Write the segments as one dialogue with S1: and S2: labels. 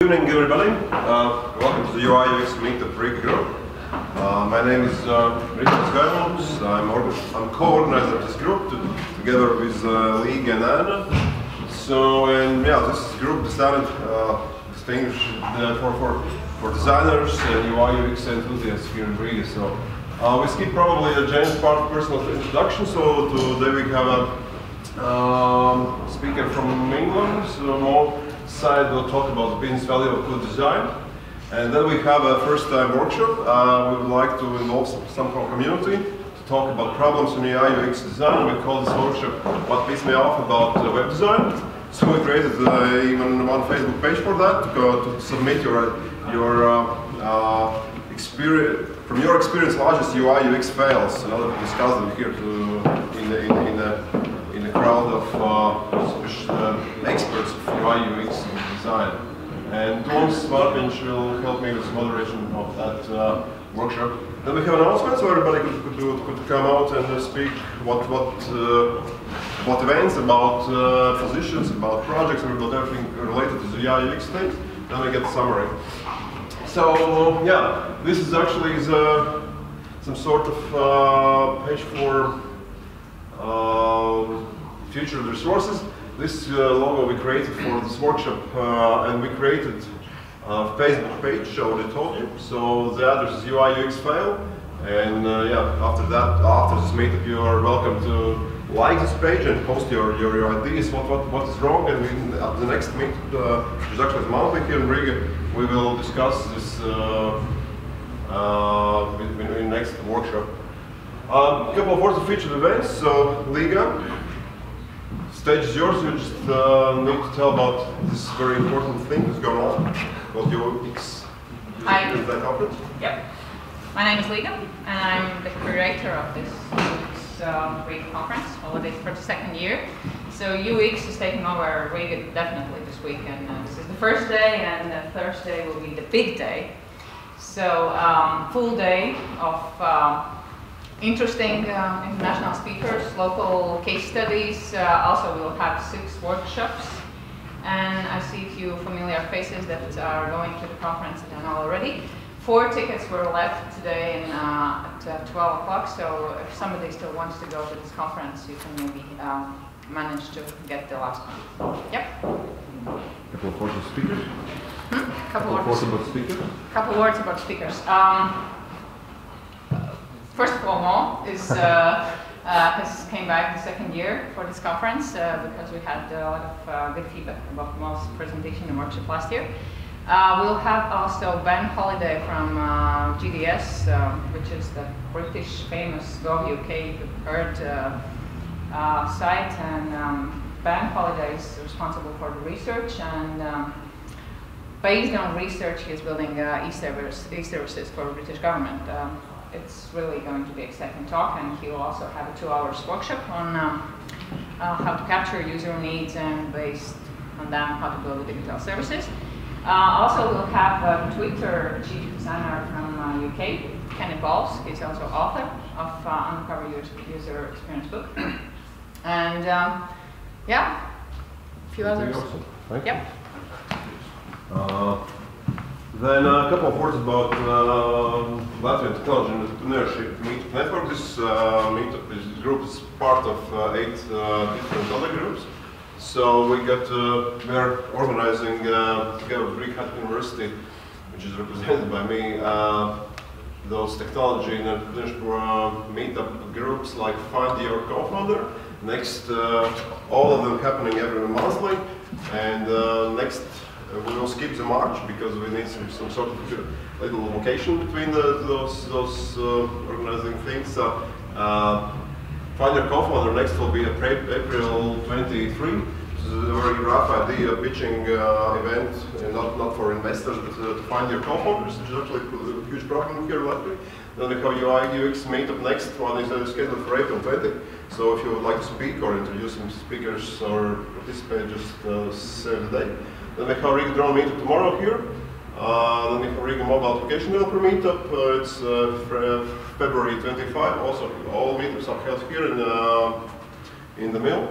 S1: Good evening, everybody. Welcome to the UIUX Meetup Riga group. My name is Richard. I'm co-organizer of this group together with Liga and Anna. This group decided distinguished for designers and UIUX enthusiasts here in Riga. So we skip probably a giant part of personal introduction. So today we have a speaker from England. So more side will talk about the business value of good design, and then we have a first-time workshop. We would like to involve some community to talk about problems in UIUX design. We call this workshop "What Pissed Me Off About Web Design." So we created even one Facebook page for that to submit your experience from your experience largest UIUX fails in order to discuss them here in the crowd of experts of UIUX design. And Tom Svarpinch will help me with moderation of that workshop. Then we have announcements, so everybody could come out and speak about events, about positions, about projects, and about everything related to the UIUX things. Then we get a summary. So yeah, this is actually some sort of page for future resources. This logo we created for this workshop, and we created a Facebook page, I already told you. So the address is UIUX Feb, and after this meetup, you are welcome to like this page and post your ideas, what is wrong, and at the next meetup, which is actually monthly here in Riga, we will discuss this in next workshop. A couple of words of featured events. So Liga, stage is yours. You just need to tell about this very important thing that's going on called UIUX. Conference.
S2: Yep. My name is Liga, and I'm the curator of this Riga conference, already for the second year. So UX is taking over Riga definitely this week, and this is the first day, and Thursday will be the big day. So full day of interesting international speakers, local case studies. Also, we'll have 6 workshops, and I see a few familiar faces that are going to the conference that I know already. 4 tickets were left today at 12 o'clock, so if somebody still wants to go to this conference, you can maybe manage to get the last one. Yep.
S1: Couple of words of speakers.
S2: Couple words about speakers. Couple words about speakers. First of all, has came back the second year for this conference because we had a lot of good feedback about Mo's presentation and workshop last year. We'll have also Ben Holiday from GDS, which is the British famous GovUK prepared site, and Ben Holiday is responsible for the research, and based on research, he is building e-services for the British government. It's really going to be an exciting talk, and he will also have a 2-hour workshop on how to capture user needs, and based on them, how to build digital services. Also, we'll have a Twitter chief designer from UK, Kenny Balls. He's also author of Uncover User Experience book. And a few others. Yep.
S1: Then a couple of words about Latvian Technology and Entrepreneurship Meetup Network. This group is part of 8 different other groups. So we're organizing together with Riga University, which is represented by me, those technology and entrepreneurship meetup groups like Find Your Co-Founder. Next, all of them happening every monthly, and next. We will skip the March because we need some sort of little location between those organizing things. So, Find Your Co-Founder next will be April 23. This is a very rough idea pitching event, and not for investors, but to find your co-founders, which is actually a huge problem here in Latvia. Then we have UIUX Meetup next one is scheduled for April 20. So if you would like to speak or introduce some speakers or participate, just save the date. Then we have Riga Drone Meetup tomorrow here. Then we have Riga Mobile Application Developer Meetup. It's February 25. Also, all meetups are held here in the mill.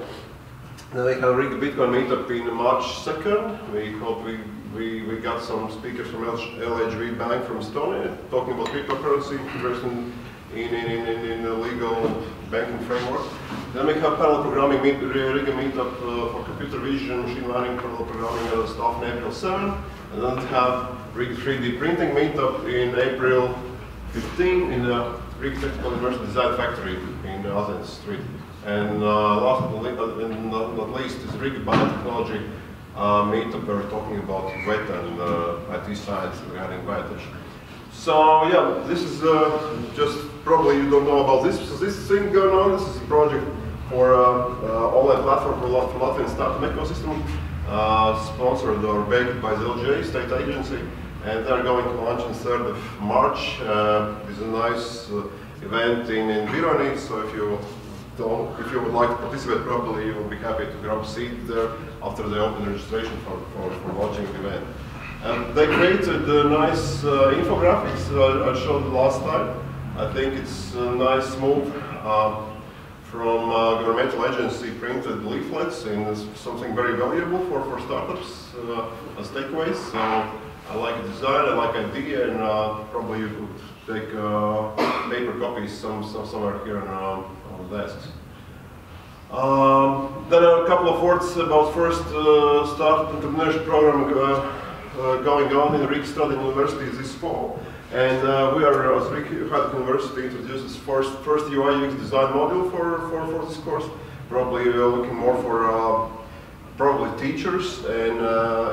S1: Then we have Riga Bitcoin Meetup in March 2nd. We hope we we got some speakers from LHV Bank from Estonia talking about cryptocurrency, integration in the legal banking framework. Then we have parallel programming Riga meetup for computer vision, machine learning, parallel programming stuff in April 7. And then we have Riga 3D printing meetup in April 15 in the Riga Technical University Design Factory in Athens Street. And last but not least is Riga Biotechnology meetup where we're talking about wet and IT science regarding biotech. So yeah, this is just probably you don't know about this. So this thing going on. This is a project for online platform for Latvian startup ecosystem, sponsored or backed by the LGA state agency, and they're going to launch on 3rd of March. It's a nice event in Vironi. So if you would like to participate, probably you will be happy to grab a seat there after they open registration for launching the event. They created nice infographics I showed last time. I think it's a nice move from governmental agency printed leaflets and something very valuable for startups as takeaways. So I like the design, I like idea, and probably you could take paper copies somewhere here on the desks. Then a couple of words about first startup entrepreneurship program going on in Riga Study University this fall. And we are, as Riga University introduces first UIUX design module for this course. Probably looking more for probably teachers and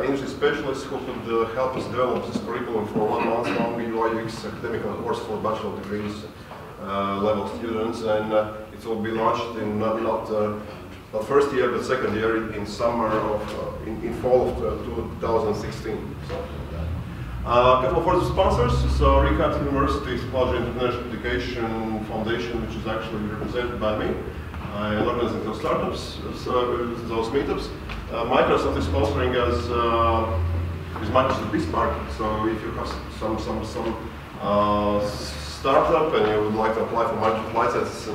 S1: industry specialists who could help us develop this curriculum for 1 month long UIUX academic course for bachelor degrees level students. And it will be launched in not first year, but second year in summer of, in fall of 2016. So, a couple of words of sponsors. So Riga University Technology and Entrepreneurship Education Foundation, which is actually represented by me, and organizing those startups, those meetups. Microsoft is sponsoring us with Microsoft Bismarck. So if you have some startup and you would like to apply for Microsoft license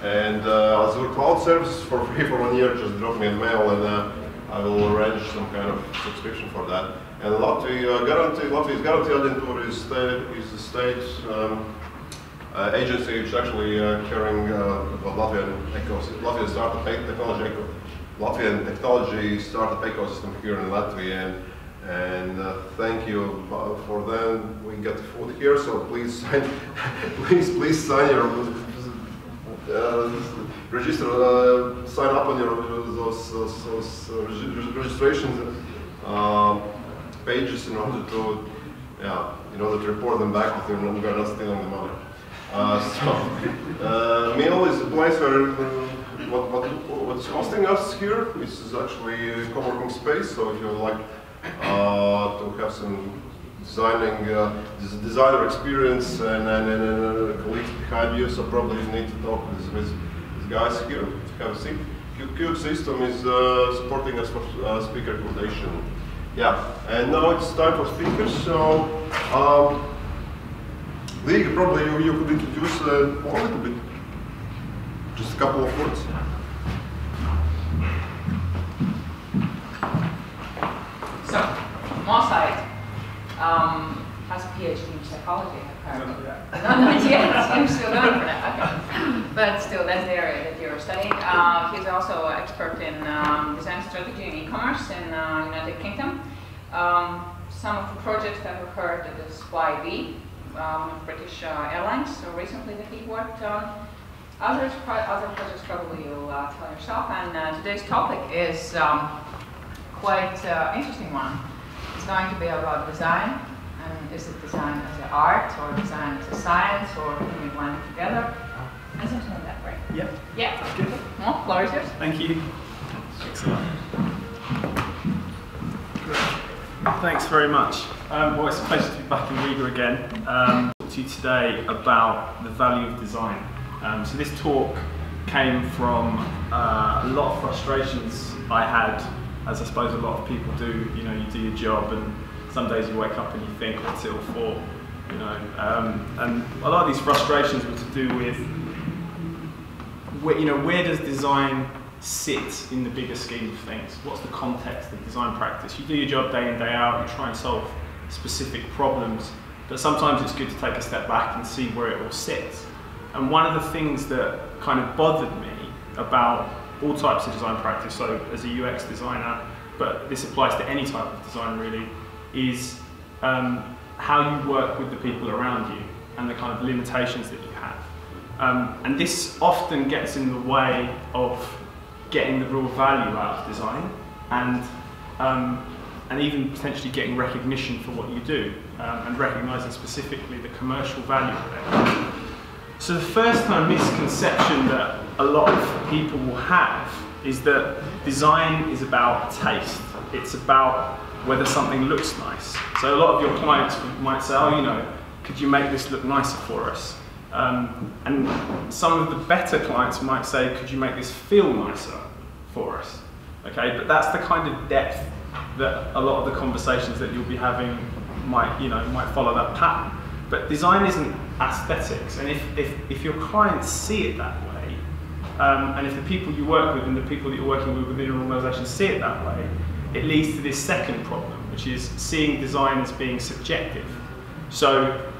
S1: and Azure Cloud Service for free for 1 year, just drop me a mail and I will arrange some kind of subscription for that. And Latvia's Guarantee Agentur is the state agency which is actually carrying Latvian startup technology, Latvian technology startup ecosystem here in Latvia. And thank you for them. We get food here, so please sign, please sign your register, sign up on your those registration pages in order to report them back that we're not stealing the money. Meal is a place where what's hosting us here. This is actually a co-working space. So if you like to have some designer experience and colleagues behind you, so probably you need to talk with guys here to have a seat. Cube System is supporting us for speaker accommodation. Yeah, and now it's time for speakers. So, Lee, probably you could introduce a little bit, just a couple of words.
S2: So, Mossad has a PhD in psychology, apparently. Not yet. I'm still going for that. Okay. But still, that's the area that you're studying. He's also an expert in design strategy and e-commerce in United Kingdom. Some of the projects that we heard is YB, British Airlines, so recently that he worked on. Other projects probably you'll tell yourself. And today's topic is quite interesting one. It's going to be about design. And is it design as an art, or design as a science, or can you blend it together? And something like that, right?
S3: Yeah.
S2: Yeah.
S3: That's good.
S2: Well, floor is yours.
S3: Thank you. Excellent. Thanks very much. Well, it's a pleasure to be back in Riga again. Talk to you today about the value of design. So this talk came from a lot of frustrations I had, as I suppose a lot of people do. You know, you do your job, and some days you wake up and you think, what's it all for? You know, and a lot of these frustrations were to do with, where does design sit in the bigger scheme of things? What's the context of design practice? You do your job day in, day out, you try and solve specific problems, but sometimes it's good to take a step back and see where it all sits. And one of the things that kind of bothered me about all types of design practice, so as a UX designer, but this applies to any type of design really, is how you work with the people around you and the kind of limitations that you have. And this often gets in the way of getting the real value out of design and even potentially getting recognition for what you do and recognising specifically the commercial value of it. So the first kind of misconception that a lot of people will have is that design is about taste. It's about whether something looks nice. So a lot of your clients might say, oh, you know, could you make this look nicer for us? And some of the better clients might say, could you make this feel nicer for us? Okay, but that's the kind of depth that a lot of the conversations that you'll be having might follow that pattern. But design isn't aesthetics, and if your clients see it that way, and if the people you work with and the people that you're working with within an organisation see it that way, it leads to this second problem, which is seeing design as being subjective. So,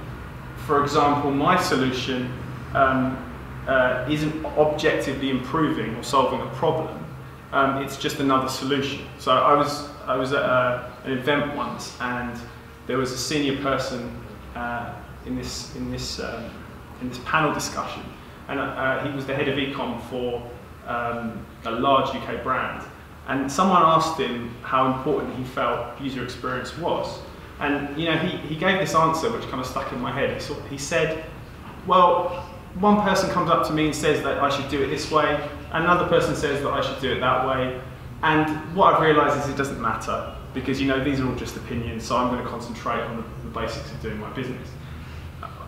S3: for example, my solution isn't objectively improving or solving a problem. It's just another solution. So I was at an event once, and there was a senior person in this panel discussion, and he was the head of ecom for a large UK brand. And someone asked him how important he felt user experience was. And you know, he gave this answer which kind of stuck in my head. He said, well, one person comes up to me and says that I should do it this way, another person says that I should do it that way, and what I've realised is it doesn't matter, because you know, these are all just opinions, so I'm going to concentrate on the basics of doing my business.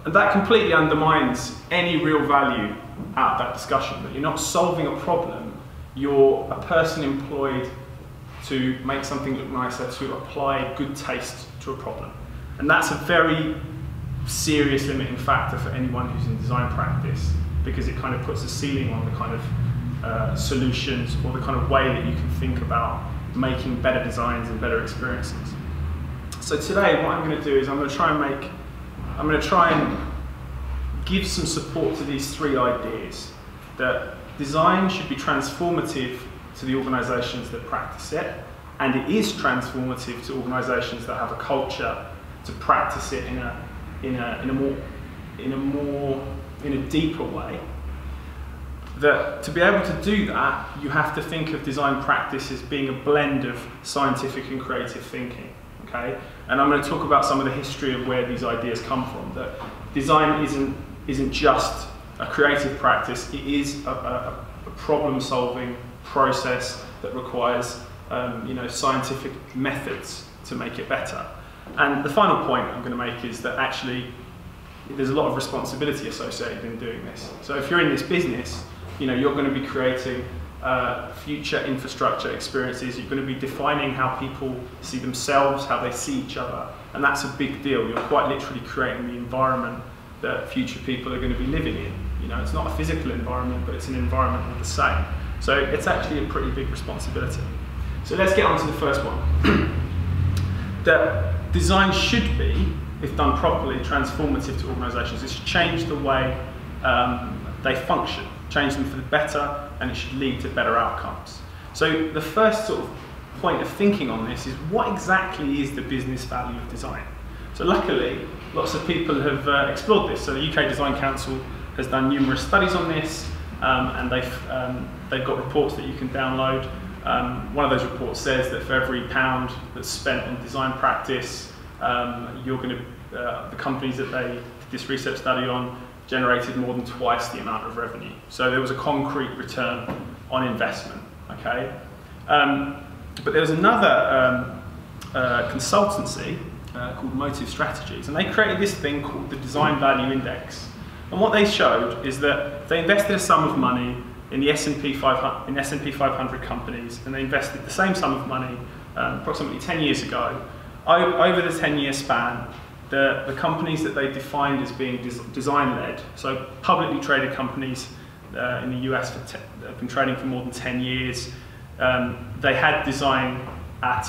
S3: And that completely undermines any real value out of that discussion, that you're not solving a problem, you're a person employed to make something look nicer, to apply good taste to a problem. And that's a very serious limiting factor for anyone who's in design practice, because it kind of puts a ceiling on the kind of solutions or the kind of way that you can think about making better designs and better experiences. So today what I'm going to do is I'm going to try and give some support to these three ideas. That design should be transformative to the organisations that practice it, and it is transformative to organisations that have a culture to practice it in a deeper way. That to be able to do that, you have to think of design practice as being a blend of scientific and creative thinking. Okay, and I'm going to talk about some of the history of where these ideas come from. That design isn't just a creative practice; it is a problem-solving process that requires scientific methods to make it better. And the final point I'm going to make is that actually there's a lot of responsibility associated in doing this. So if you're in this business, you know, you're going to be creating future infrastructure experiences. You're going to be defining how people see themselves, how they see each other, and that's a big deal. You're quite literally creating the environment that future people are going to be living in. You know, it's not a physical environment, but it's an environment all the same. So it's actually a pretty big responsibility. So let's get on to the first one. That design should be, if done properly, transformative to organisations. It should change the way they function, change them for the better, and it should lead to better outcomes. So the first sort of point of thinking on this is, what exactly is the business value of design? So luckily, lots of people have explored this. So the UK Design Council has done numerous studies on this, and they've got reports that you can download. One of those reports says that for every £1 that's spent on design practice, the companies that they did this research study on generated more than twice the amount of revenue. So there was a concrete return on investment. Okay, but there was another consultancy called Motive Strategies, and they created this thing called the Design Value Index. And what they showed is that they invested a sum of money in the S&P 500 companies, and they invested the same sum of money approximately 10 years ago. Over the 10-year span, the companies that they defined as being design-led, so publicly traded companies in the US have been trading for more than 10 years. They had design at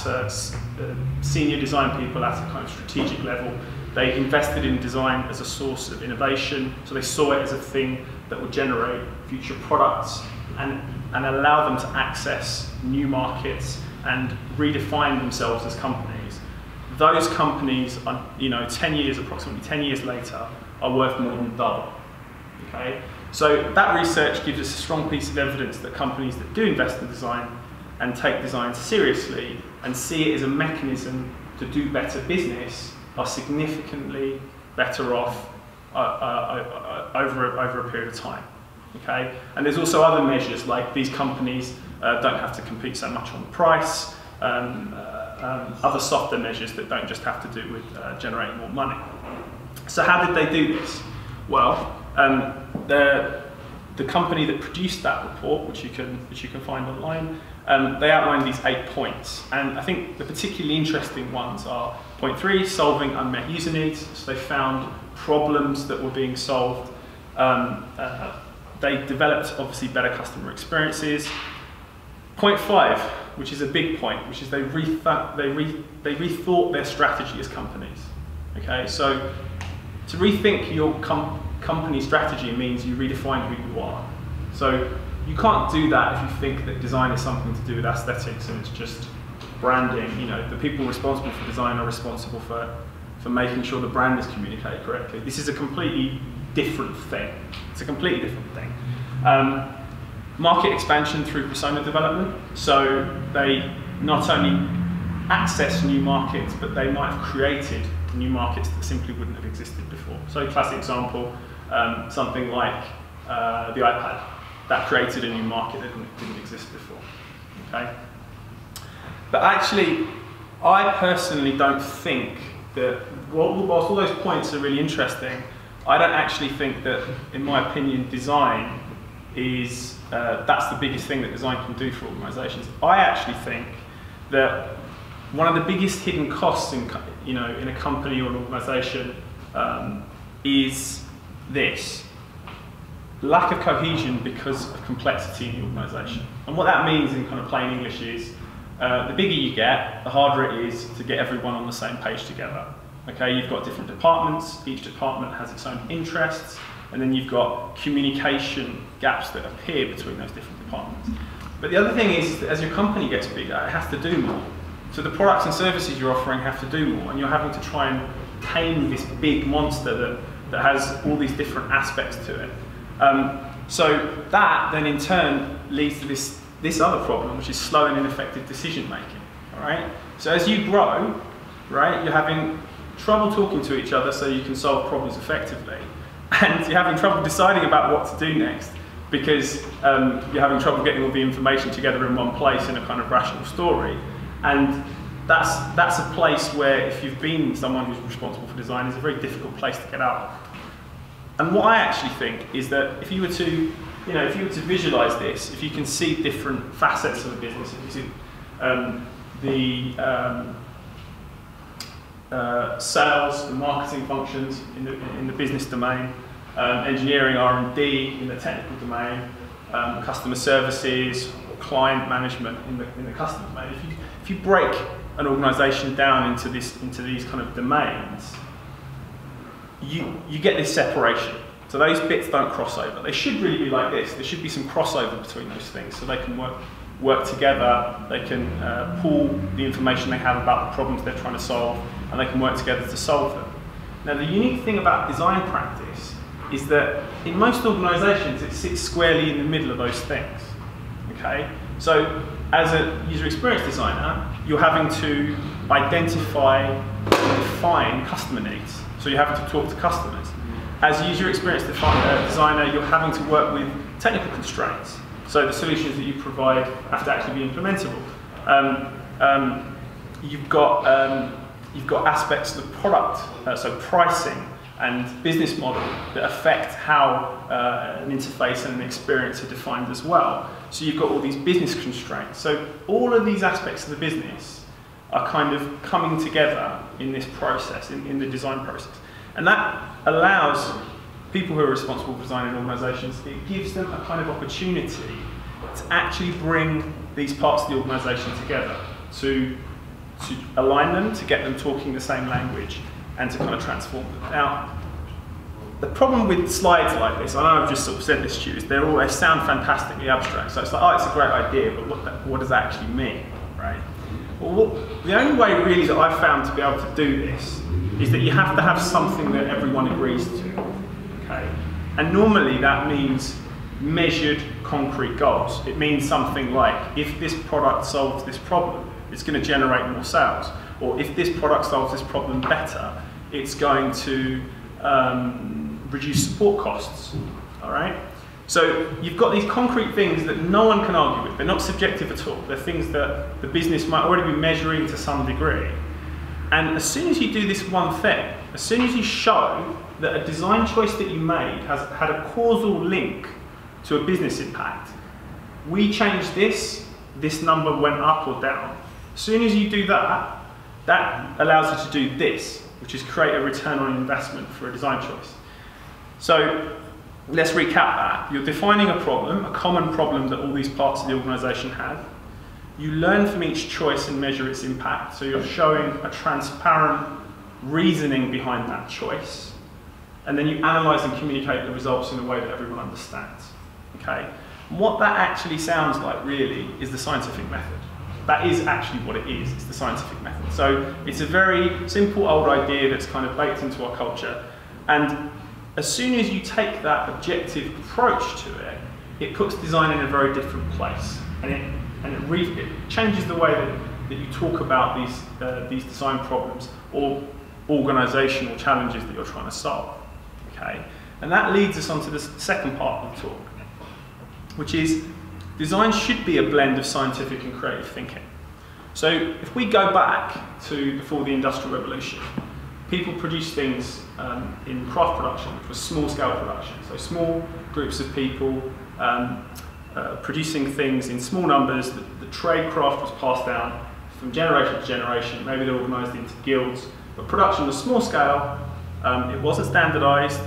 S3: senior design people at a kind of strategic level. They invested in design as a source of innovation, so they saw it as a thing that would generate future products and allow them to access new markets and redefine themselves as companies. Those companies, are, approximately 10 years later, are worth more than double. Okay? So that research gives us a strong piece of evidence that companies that do invest in design and take design seriously and see it as a mechanism to do better business are significantly better off over a period of time. Okay? And there's also other measures, like these companies don't have to compete so much on price, other softer measures that don't just have to do with generating more money. So how did they do this? Well, the company that produced that report, which you can find online, they outlined these 8 points, and I think the particularly interesting ones are point 3, solving unmet user needs. So they found problems that were being solved. They developed obviously better customer experiences. Point 5, which is a big point, which is they rethought their strategy as companies. Okay, so to rethink your company strategy means you redefine who you are. So you can't do that if you think that design is something to do with aesthetics and it's just branding. The people responsible for design are responsible for making sure the brand is communicated correctly. This is a completely different thing. It's a completely different thing. Market expansion through persona development. So they not only access new markets, but they might have created new markets that simply wouldn't have existed before. So classic example, something like the iPad. That created a new market that didn't exist before. Okay? But actually, I personally don't think that, whilst all those points are really interesting, I don't actually think that, in my opinion, design is, that's the biggest thing that design can do for organisations. I actually think that one of the biggest hidden costs in a company or an organisation is this: lack of cohesion because of complexity in the organisation. And what that means in kind of plain English is, the bigger you get, the harder it is to get everyone on the same page together. Okay, you've got different departments, each department has its own interests, and then you've got communication gaps that appear between those different departments. But the other thing is that as your company gets bigger, it has to do more. So the products and services you're offering have to do more, and you're having to try and tame this big monster that has all these different aspects to it. So that then in turn leads to this other problem, which is slow and ineffective decision making. All right. So as you grow, right, you're having trouble talking to each other so you can solve problems effectively, and you're having trouble deciding about what to do next because you're having trouble getting all the information together in one place in a kind of rational story. And that's a place where, if you've been someone who's responsible for design, is a very difficult place to get out of. And what I actually think is that if you were to, visualize this, if you can see different facets of the business, if you see sales and marketing functions in the business domain, engineering, R&D in the technical domain, customer services, or client management in the customer domain. If you break an organisation down into these kind of domains, you get this separation. So those bits don't cross over. They should really be like this. There should be some crossover between those things, so they can work together. They can pool the information they have about the problems they're trying to solve, and they can work together to solve them. Now, the unique thing about design practice is that in most organisations, it sits squarely in the middle of those things. Okay, so as a user experience designer, you're having to identify and define customer needs. So you're having to talk to customers. As a user experience designer, you're having to work with technical constraints. So the solutions that you provide have to actually be implementable. You've got aspects of the product, so pricing and business model, that affect how an interface and an experience are defined as well. So you've got all these business constraints. So all of these aspects of the business are kind of coming together in this process, in the design process. And that allows people who are responsible for designing organisations, it gives them a kind of opportunity to actually bring these parts of the organisation together, to align them, to get them talking the same language, and to kind of transform them. Now, the problem with slides like this, I know I've just sort of said this to you, is they sound fantastically abstract. So it's like, oh, it's a great idea, but what does that actually mean, right? Well, the only way really that I've found to be able to do this is that you have to have something that everyone agrees to, okay? And normally that means measured, concrete goals. It means something like, if this product solves this problem, it's going to generate more sales. Or if this product solves this problem better, it's going to reduce support costs, all right? So you've got these concrete things that no one can argue with. They're not subjective at all. They're things that the business might already be measuring to some degree. And as soon as you do this one thing, as soon as you show that a design choice that you made has had a causal link to a business impact, we changed this number went up or down. As soon as you do that, that allows you to do this, which is create a return on investment for a design choice. So let's recap that. You're defining a problem, a common problem that all these parts of the organisation have. You learn from each choice and measure its impact. So you're showing a transparent reasoning behind that choice. And then you analyse and communicate the results in a way that everyone understands. Okay? And what that actually sounds like really is the scientific method. That is actually what it is, it's the scientific method. So it's a very simple old idea that's kind of baked into our culture. And as soon as you take that objective approach to it, it puts design in a very different place. And it changes the way that you talk about these design problems or organisational challenges that you're trying to solve. Okay? And that leads us on to the second part of the talk, which is design should be a blend of scientific and creative thinking. So if we go back to before the Industrial Revolution, people produced things in craft production, which was small-scale production. So small groups of people producing things in small numbers. The trade craft was passed down from generation to generation. Maybe they're organised into guilds. But production was small-scale, it wasn't standardised,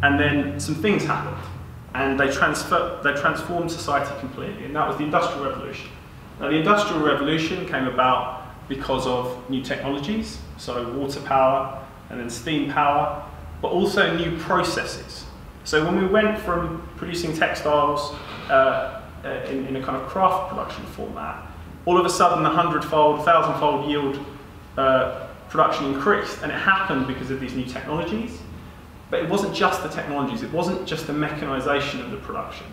S3: and then some things happened. And they transformed society completely, and that was the Industrial Revolution. Now, the Industrial Revolution came about because of new technologies, so water power and then steam power, but also new processes. So when we went from producing textiles in a kind of craft production format, all of a sudden the 100-fold, 1,000-fold yield production increased, and it happened because of these new technologies. But it wasn't just the technologies, it wasn't just the mechanisation of the production.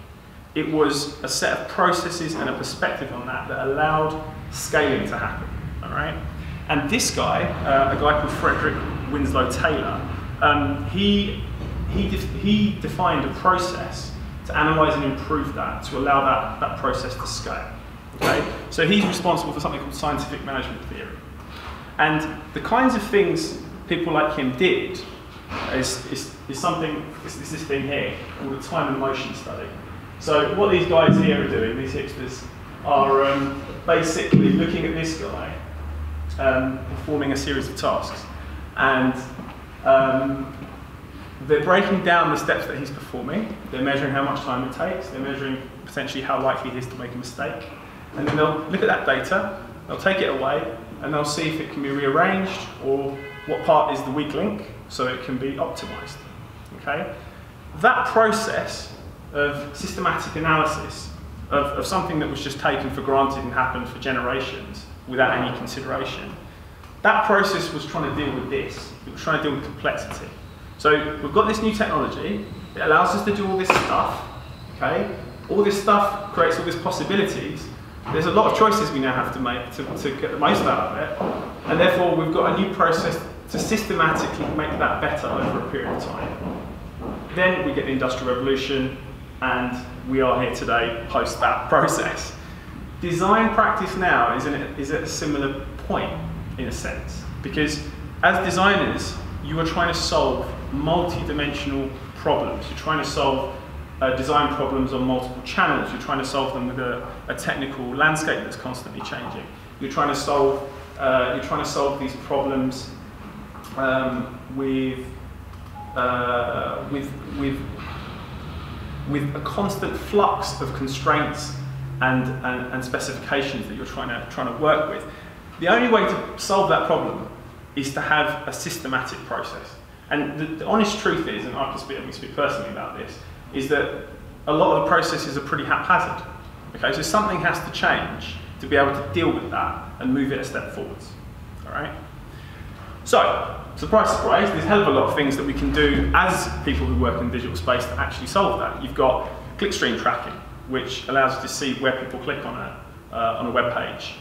S3: It was a set of processes and a perspective on that that allowed scaling to happen, all right? And this guy, a guy called Frederick Winslow Taylor, he defined a process to analyse and improve that, to allow that process to scale, okay? So he's responsible for something called scientific management theory. And the kinds of things people like him did is this thing here called a time and motion study. So what these guys here are doing, these hipsters, are basically looking at this guy performing a series of tasks, and they're breaking down the steps that he's performing. They're measuring how much time it takes. They're measuring potentially how likely he is to make a mistake, and then they'll look at that data. They'll take it away, and they'll see if it can be rearranged or what part is the weak link, so it can be optimized, okay? That process of systematic analysis of something that was just taken for granted and happened for generations without any consideration, that process was trying to deal with this. It was trying to deal with complexity. So we've got this new technology. It allows us to do all this stuff, okay? All this stuff creates all these possibilities. There's a lot of choices we now have to make to get the most out of it, and therefore we've got a new process to systematically make that better over a period of time. Then we get the Industrial Revolution, and we are here today post that process. Design practice now is at a similar point, in a sense, because as designers, you are trying to solve multi-dimensional problems. You're trying to solve design problems on multiple channels. You're trying to solve them with a technical landscape that's constantly changing. You're trying to solve these problems with with a constant flux of constraints and specifications that you're trying to work with. The only way to solve that problem is to have a systematic process. And the honest truth is, and I can speak personally about this, is that a lot of the processes are pretty haphazard. Okay, so something has to change to be able to deal with that and move it a step forwards. All right. So, surprise, surprise, there's a hell of a lot of things that we can do as people who work in digital space to actually solve that. You've got clickstream tracking, which allows you to see where people click on a web page.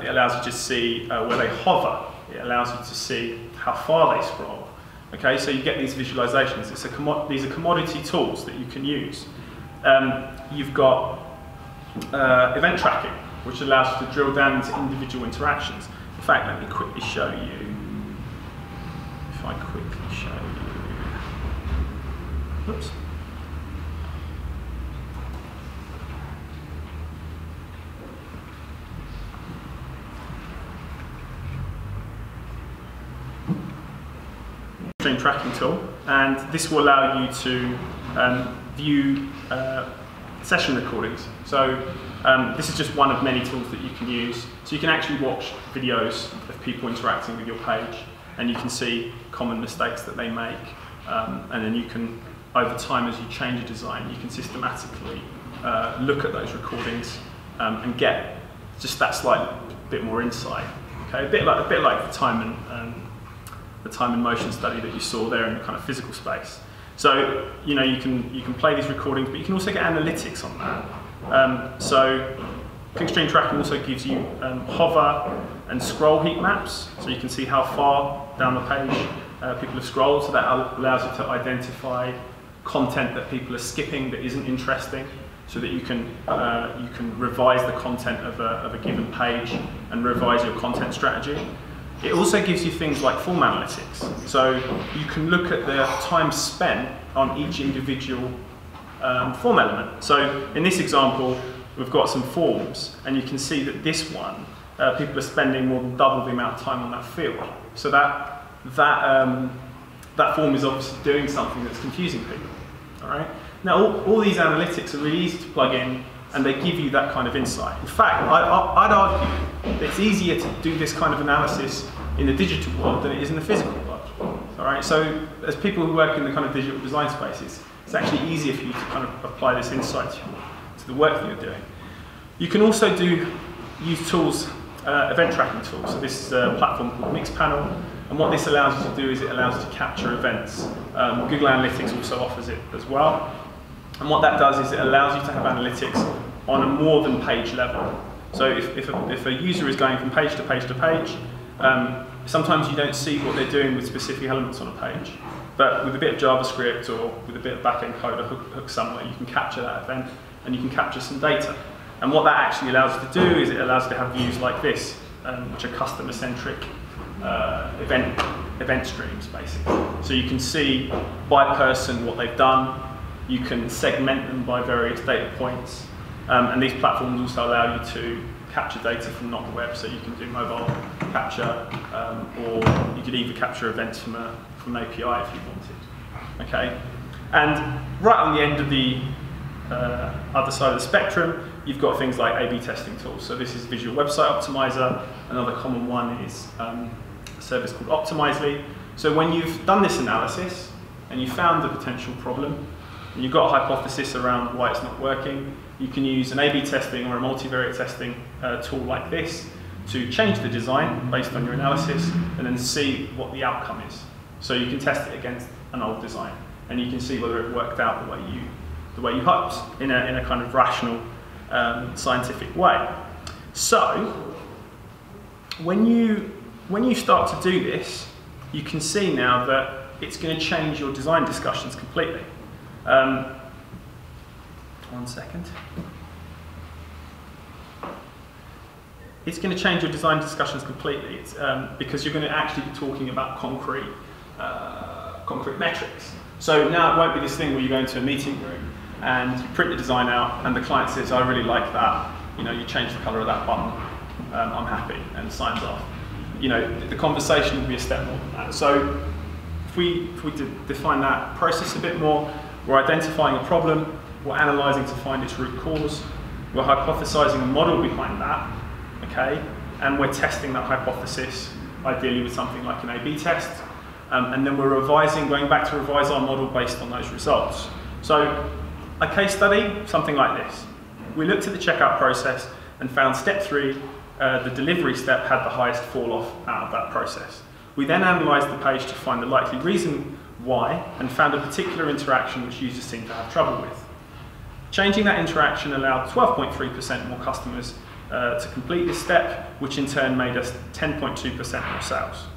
S3: It allows you to see where they hover. It allows you to see how far they scroll. Okay, so you get these visualizations. These are commodity tools that you can use. You've got event tracking, which allows you to drill down into individual interactions. In fact, let me quickly show you. If I quickly show you. Oops. Stream tracking tool, and this will allow you to view session recordings. So this is just one of many tools that you can use. So you can actually watch videos of people interacting with your page, and you can see common mistakes that they make, and then you can, over time, as you change a design, you can systematically look at those recordings and get just that slight bit more insight. Okay, a bit like the time and motion study that you saw there in the kind of physical space. So you can play these recordings, but you can also get analytics on that. So clickstream tracking also gives you hover and scroll heat maps, so you can see how far down the page people have scrolled. So that allows you to identify content that people are skipping that isn't interesting, so that you can revise the content of a given page and revise your content strategy. It also gives you things like form analytics. So you can look at the time spent on each individual form element. So in this example, we've got some forms, and you can see that this one, people are spending more than double the amount of time on that field. So that form is obviously doing something that's confusing people. All right. Now, all these analytics are really easy to plug in, and they give you that kind of insight. In fact, I'd argue that it's easier to do this kind of analysis in the digital world than it is in the physical world. All right, so as people who work in the kind of digital design spaces, it's actually easier for you to kind of apply this insight to the work that you're doing. You can also use tools, event tracking tools. So this is a platform called Mixpanel, and what this allows you to do is it allows you to capture events. Google Analytics also offers it as well. And what that does is it allows you to have analytics on a more than page level. So if a user is going from page to page to page, sometimes you don't see what they're doing with specific elements on a page. But with a bit of JavaScript or with a bit of back-end code or hook somewhere, you can capture that event and you can capture some data. And what that actually allows you to do is it allows you to have views like this, which are customer-centric event streams, basically. So you can see by person what they've done. You can segment them by various data points, and these platforms also allow you to capture data from not the web, so you can do mobile capture, or you could even capture events from an API if you wanted. Okay, and right on the end of the other side of the spectrum, you've got things like A/B testing tools. So this is Visual Website Optimizer. Another common one is a service called Optimizely. So when you've done this analysis and you found the potential problem, and you've got a hypothesis around why it's not working, you can use an A/B testing or a multivariate testing tool like this to change the design based on your analysis and then see what the outcome is. So you can test it against an old design and you can see whether it worked out the way you hoped in a kind of rational, scientific way. So when you start to do this, you can see now that it's going to change your design discussions completely. One second. It's going to change your design discussions completely. It's, because you're going to actually be talking about concrete metrics. So now it won't be this thing where you go into a meeting room and you print the design out and the client says, I really like that. You know, you change the colour of that button. I'm happy, and signs off. You know, the conversation will be a step more than that. So if we define that process a bit more, we're identifying a problem, we're analysing to find its root cause, we're hypothesising a model behind that, okay, and we're testing that hypothesis, ideally with something like an A/B test, and then we're revising, going back to revise our model based on those results. So a case study, something like this. We looked at the checkout process and found step 3, the delivery step, had the highest fall off out of that process. We then analysed the page to find the likely reason why and found a particular interaction which users seem to have trouble with. Changing that interaction allowed 12.3% more customers to complete this step, which in turn made us 10.2% more sales.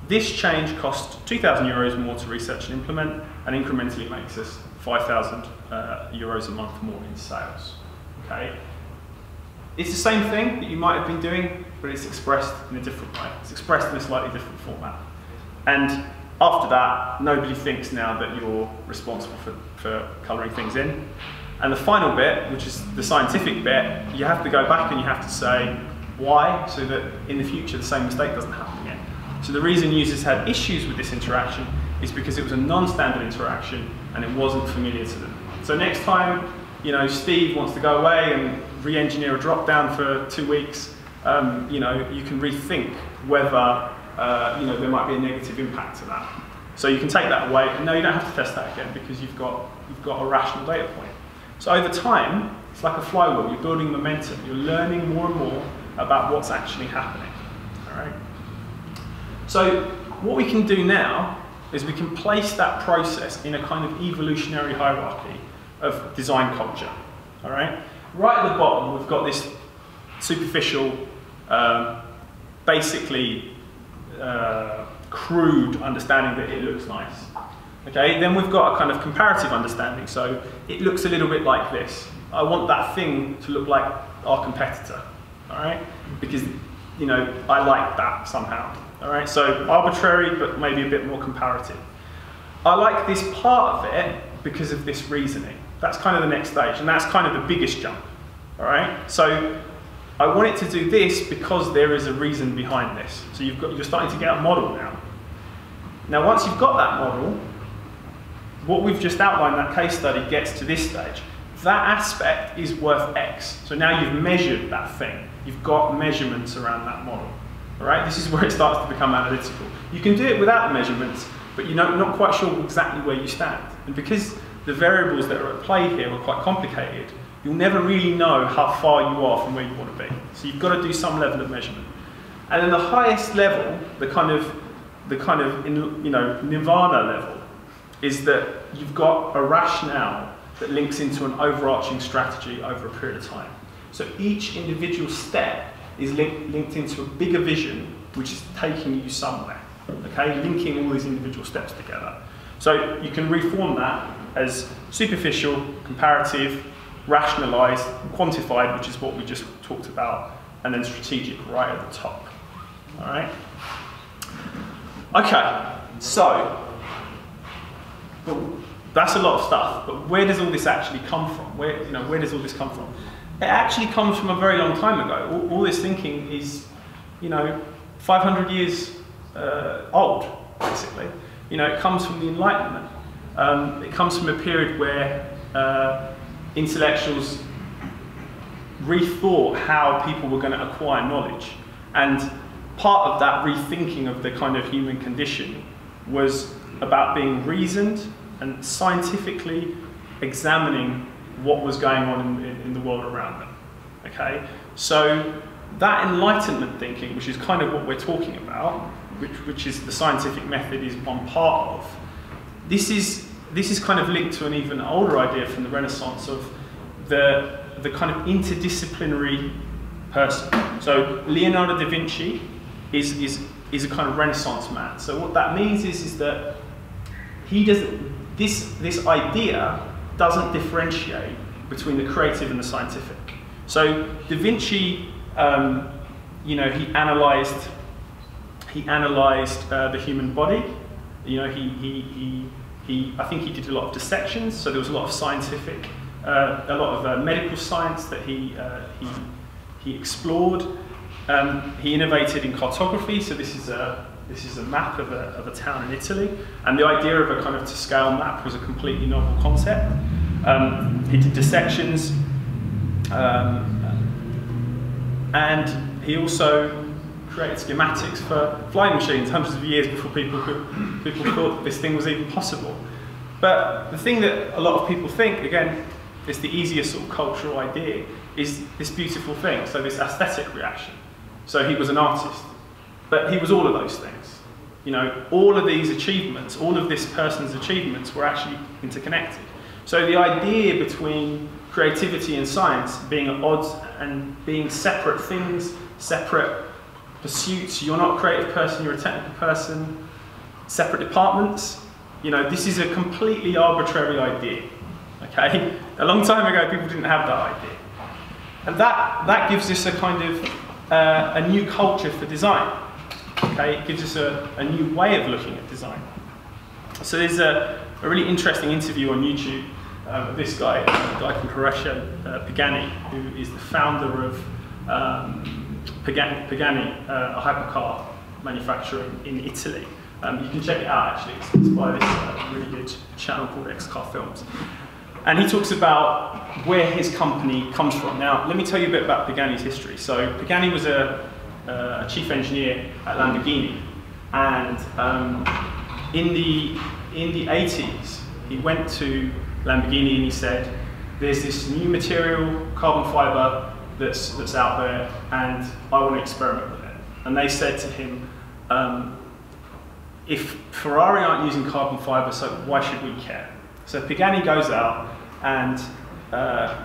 S3: This change cost €2,000 more to research and implement, and incrementally makes us €5,000 a month more in sales. Okay? It's the same thing that you might have been doing, but it's expressed in a different way. It's expressed in a slightly different format. And after that, nobody thinks now that you're responsible for colouring things in. And the final bit, which is the scientific bit, you have to go back and you have to say why, so that in the future the same mistake doesn't happen again. So the reason users had issues with this interaction is because it was a non-standard interaction and it wasn't familiar to them. So next time, Steve wants to go away and re-engineer a drop-down for 2 weeks, you can rethink whether there might be a negative impact to that. So you can take that away, and no, you don't have to test that again because you've got a rational data point. So over time, it's like a flywheel. You're building momentum. You're learning more and more about what's actually happening. All right. So what we can do now is we can place that process in a kind of evolutionary hierarchy of design culture. All right. Right at the bottom, we've got this superficial, basically crude understanding that it looks nice. Okay, then we've got a kind of comparative understanding, so it looks a little bit like this. I want that thing to look like our competitor, all right? Because, I like that somehow, all right? So arbitrary, but maybe a bit more comparative. I like this part of it because of this reasoning. That's kind of the next stage, and that's kind of the biggest jump, all right? So I want it to do this because there is a reason behind this. So you're starting to get a model now. Now, once you've got that model, what we've just outlined, that case study, gets to this stage. That aspect is worth X. So now you've measured that thing. You've got measurements around that model. All right? This is where it starts to become analytical. You can do it without the measurements, but you're not quite sure exactly where you stand. And because the variables that are at play here are quite complicated, you'll never really know how far you are from where you want to be. So you've got to do some level of measurement. And then the highest level, the kind of nirvana level, is that you've got a rationale that links into an overarching strategy over a period of time. So each individual step is linked into a bigger vision, which is taking you somewhere, okay? Linking all these individual steps together. So you can reform that as superficial, comparative, rationalized, quantified, which is what we just talked about, and then strategic right at the top, all right? Okay, so, but that's a lot of stuff, but where does all this actually come from? Where does all this come from? It actually comes from a very long time ago. All this thinking is, 500 years old, basically. It comes from the Enlightenment. It comes from a period where intellectuals rethought how people were going to acquire knowledge. And part of that rethinking of the kind of human condition was about being reasoned and scientifically examining what was going on in the world around them. Okay, so that Enlightenment thinking, which is kind of what we're talking about, which is the scientific method is one part of. This is kind of linked to an even older idea from the Renaissance of the kind of interdisciplinary person. So Leonardo da Vinci is a kind of Renaissance man. So what that means is that he doesn't. This idea doesn't differentiate between the creative and the scientific. So Da Vinci, he analysed the human body. I think he did a lot of dissections. So there was a lot of scientific, a lot of medical science that he explored. He innovated in cartography. So this is This is a map of a town in Italy, and the idea of a kind of to scale map was a completely novel concept. He did dissections, and he also created schematics for flying machines hundreds of years before people thought this thing was even possible. But the thing that a lot of people think, again, is the easiest sort of cultural idea, is this beautiful thing, so this aesthetic reaction. So he was an artist, but he was all of those things. You know, all of these achievements, all of this person's achievements were actually interconnected. So the idea between creativity and science being at odds and being separate things, separate pursuits, you're not a creative person, you're a technical person, separate departments, you know, this is a completely arbitrary idea, okay? A long time ago, people didn't have that idea. And that gives us a kind of a new culture for design, okay? It gives us a new way of looking at design. So there's a really interesting interview on YouTube of this guy, a guy called Horacio Pagani, who is the founder of Pagani, a hypercar manufacturer in Italy. You can check it out actually, it's by this really good channel called X-Car Films. And he talks about where his company comes from. Now, let me tell you a bit about Pagani's history. So Pagani was a chief engineer at Lamborghini, and in the 80s, he went to Lamborghini and he said, there's this new material, carbon fiber, that's out there, and I want to experiment with it. And they said to him, if Ferrari aren't using carbon fiber, so why should we care? So Pagani goes out and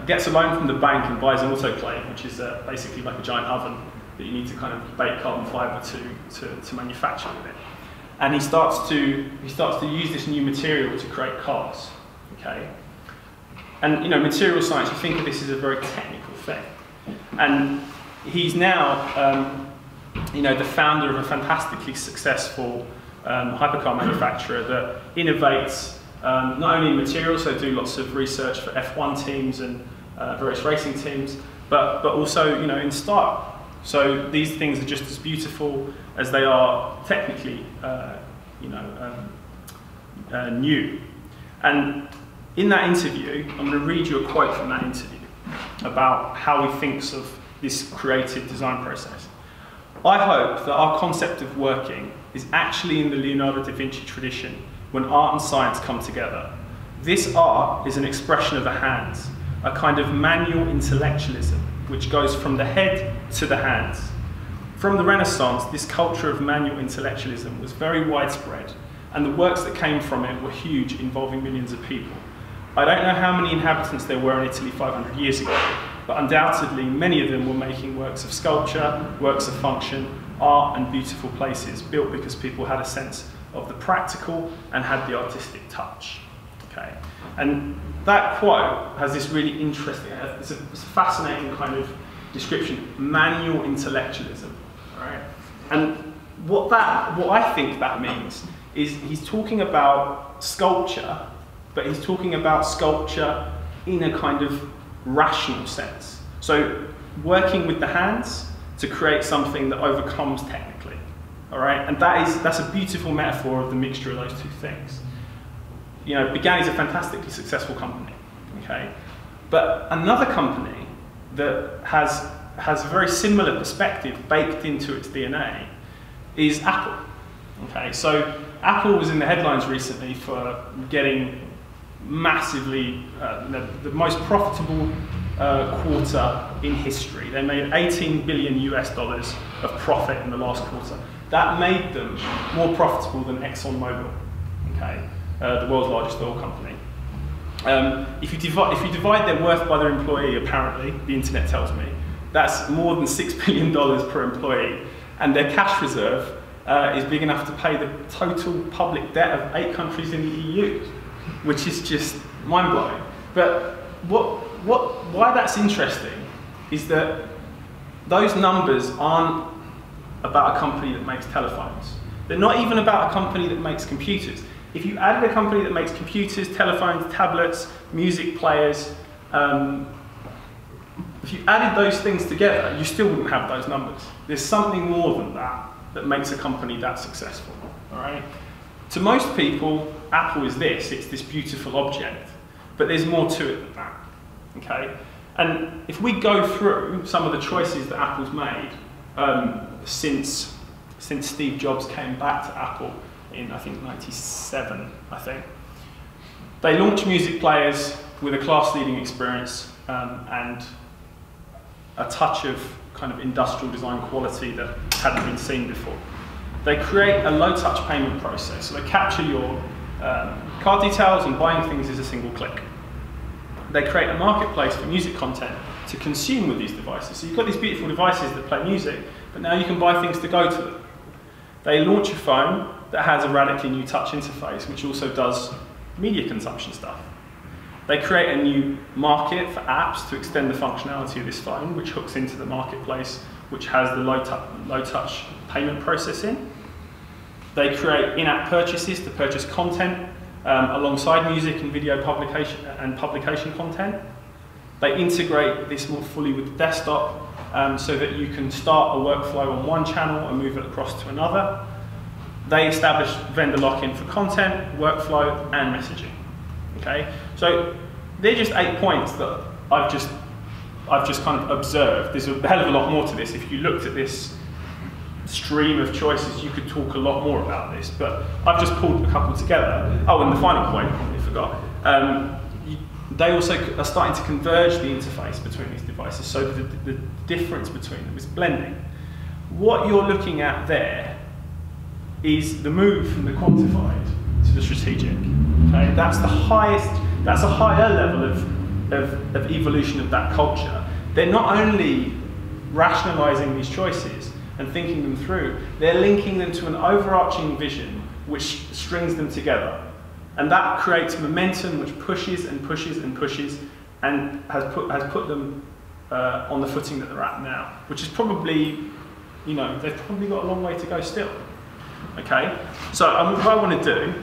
S3: gets a loan from the bank and buys an autoclave, which is basically like a giant oven that you need to kind of bake carbon fiber to manufacture with it. And he starts to use this new material to create cars. Okay, and you know, material science, you think of this as a very technical thing, and he's now you know, the founder of a fantastically successful hypercar manufacturer that innovates not only in materials, so do lots of research for F1 teams and various racing teams, but also, you know, in style. So these things are just as beautiful as they are technically you know, new. And in that interview, I'm going to read you a quote from that interview about how he thinks of this creative design process. I hope that our concept of working is actually in the Leonardo da Vinci tradition, when art and science come together. This art is an expression of the hands, a kind of manual intellectualism, which goes from the head to the hands. From the Renaissance, this culture of manual intellectualism was very widespread, and the works that came from it were huge, involving millions of people. I don't know how many inhabitants there were in Italy 500 years ago, but undoubtedly many of them were making works of sculpture, works of function, art and beautiful places, built because people had a sense of the practical and had the artistic touch. Okay, and that quote has this really interesting, it's a fascinating kind of description, manual intellectualism, right? And what I think that means is he's talking about sculpture, but he's talking about sculpture in a kind of rational sense. So working with the hands to create something that overcomes technically, all right? And that's a beautiful metaphor of the mixture of those two things. You know, Pagani is a fantastically successful company, okay? But another company that has a very similar perspective baked into its DNA is Apple, okay? So Apple was in the headlines recently for getting massively, the most profitable quarter in history. They made $18 billion of profit in the last quarter. That made them more profitable than ExxonMobil, okay? The world's largest oil company. If you divide their worth by their employee, apparently, the internet tells me, that's more than $6 billion per employee. And their cash reserve is big enough to pay the total public debt of 8 countries in the EU, which is just mind-blowing. But why that's interesting is that those numbers aren't about a company that makes telephones. They're not even about a company that makes computers. If you added a company that makes computers, telephones, tablets, music players, if you added those things together, you still wouldn't have those numbers. There's something more than that that makes a company that successful, all right? To most people, Apple is this, it's this beautiful object, but there's more to it than that, okay? And if we go through some of the choices that Apple's made since Steve Jobs came back to Apple in, I think, 97, I think. They launched music players with a class-leading experience and a touch of kind of industrial design quality that hadn't been seen before. They create a low-touch payment process, so they capture your card details and buying things is a single click. They create a marketplace for music content to consume with these devices. So you've got these beautiful devices that play music, but now you can buy things to go to them. They launch a phone that has a radically new touch interface, which also does media consumption stuff. They create a new market for apps to extend the functionality of this phone, which hooks into the marketplace, which has the low-touch payment processing. They create in-app purchases to purchase content alongside music and video publication content. They integrate this more fully with the desktop so that you can start a workflow on one channel and move it across to another. They establish vendor lock-in for content, workflow, and messaging. Okay, so they're just 8 points that I've just kind of observed. There's a hell of a lot more to this. If you looked at this stream of choices, you could talk a lot more about this, but I've just pulled a couple together. Oh, and the final point, I forgot. They also are starting to converge the interface between these devices, so the difference between them is blending. What you're looking at there is the move from the quantified to the strategic. Okay? That's the highest, that's a higher level of evolution of that culture. They're not only rationalizing these choices and thinking them through, they're linking them to an overarching vision which strings them together. And that creates momentum which pushes and pushes and pushes and has put them on the footing that they're at now, which is probably, you know, they've probably got a long way to go still. Okay, so what I want to do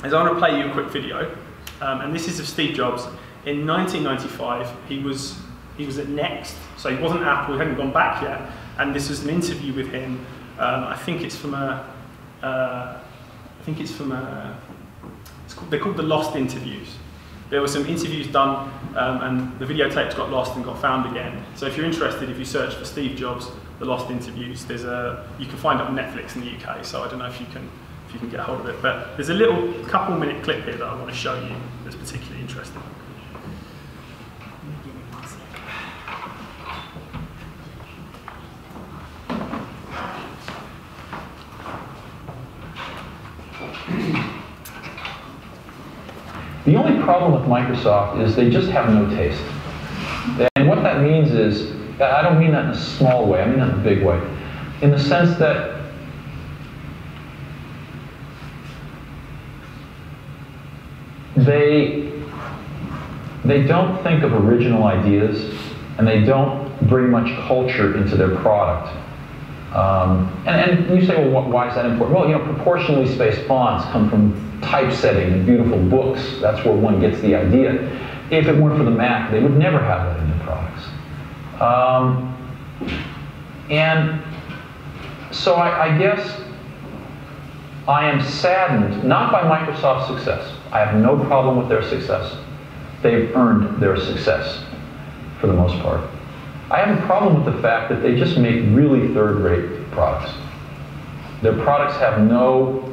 S3: is I want to play you a quick video, and this is of Steve Jobs. In 1995, he was at Next, so he wasn't Apple, he hadn't gone back yet, and this was an interview with him. I think it's from they're called the Lost Interviews. There were some interviews done, and the videotapes got lost and got found again. So if you're interested, if you search for Steve Jobs, the Lost Interviews, you can find it on Netflix in the UK. So I don't know if you can get hold of it, but there's a little couple-minute clip here that I want to show you that's particularly interesting.
S4: The only problem with Microsoft is they just have no taste. And what that means is, I don't mean that in a small way, I mean that in a big way. In the sense that they don't think of original ideas, and they don't bring much culture into their product. And you say, well, why is that important? Well, you know, proportionally spaced fonts come from typesetting and beautiful books. That's where one gets the idea. If it weren't for the Mac, they would never have that in their products. And so I guess I am saddened, not by Microsoft's success. I have no problem with their success. They've earned their success, for the most part. I have a problem with the fact that they just make really third-rate products. Their products have no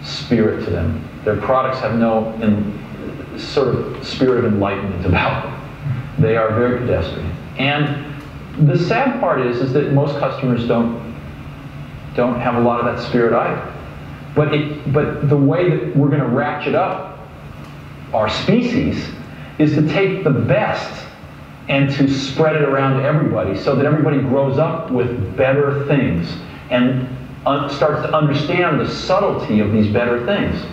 S4: spirit to them. Their products have no sort of spirit of enlightenment about them. They are very pedestrian. And the sad part is that most customers don't have a lot of that spirit either. But the way that we're going to ratchet up our species is to take the best and to spread it around to everybody so that everybody grows up with better things and starts to understand the subtlety of these better things.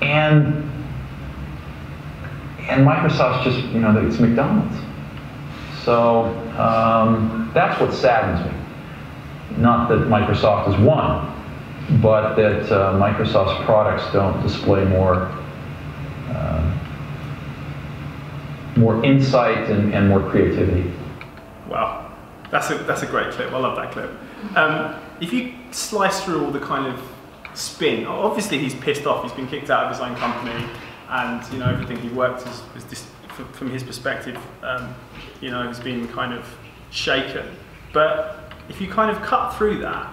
S4: And Microsoft's just, you know, it's McDonald's. So that's what saddens me. Not that Microsoft has won, but that Microsoft's products don't display more insight and more creativity.
S3: Wow, That's a great clip. I love that clip. If you slice through all the kind of spin, obviously he's pissed off. He's been kicked out of his own company, and you know everything he worked is from his perspective, you know, has been kind of shaken. But if you kind of cut through that,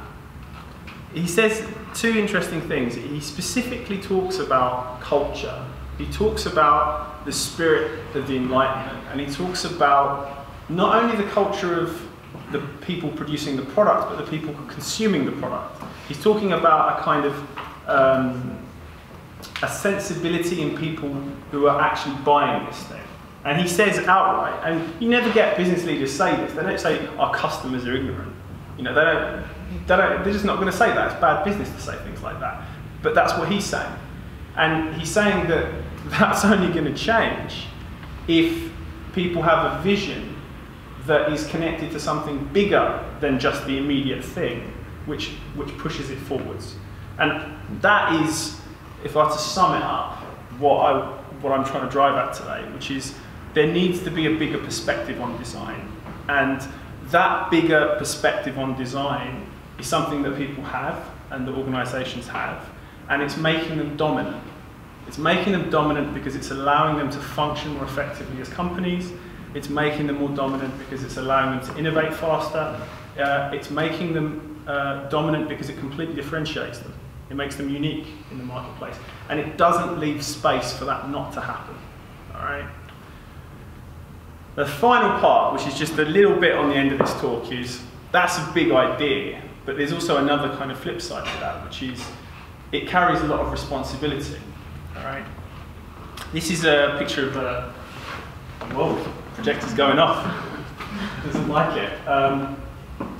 S3: he says two interesting things. He specifically talks about culture. He talks about the spirit of the Enlightenment, and he talks about not only the culture of the people producing the product, but the people consuming the product. He's talking about a kind of a sensibility in people who are actually buying this thing. And he says outright, and you never get business leaders say this, they don't say our customers are ignorant. You know, they're just not going to say that. It's bad business to say things like that. But that's what he's saying. And he's saying that that's only going to change if people have a vision that is connected to something bigger than just the immediate thing, which pushes it forwards. And that is, if I were to sum it up, what I'm trying to drive at today, which is there needs to be a bigger perspective on design. And that bigger perspective on design is something that people have and that organisations have, and it's making them dominant. It's making them dominant because it's allowing them to function more effectively as companies. It's making them more dominant because it's allowing them to innovate faster. It's making them dominant because it completely differentiates them. It makes them unique in the marketplace. And it doesn't leave space for that not to happen. All right? The final part, which is just a little bit on the end of this talk, is that's a big idea, but there's also another kind of flip side to that, which is it carries a lot of responsibility. All right? This is a picture of a, whoa, projector's going off. Doesn't like it.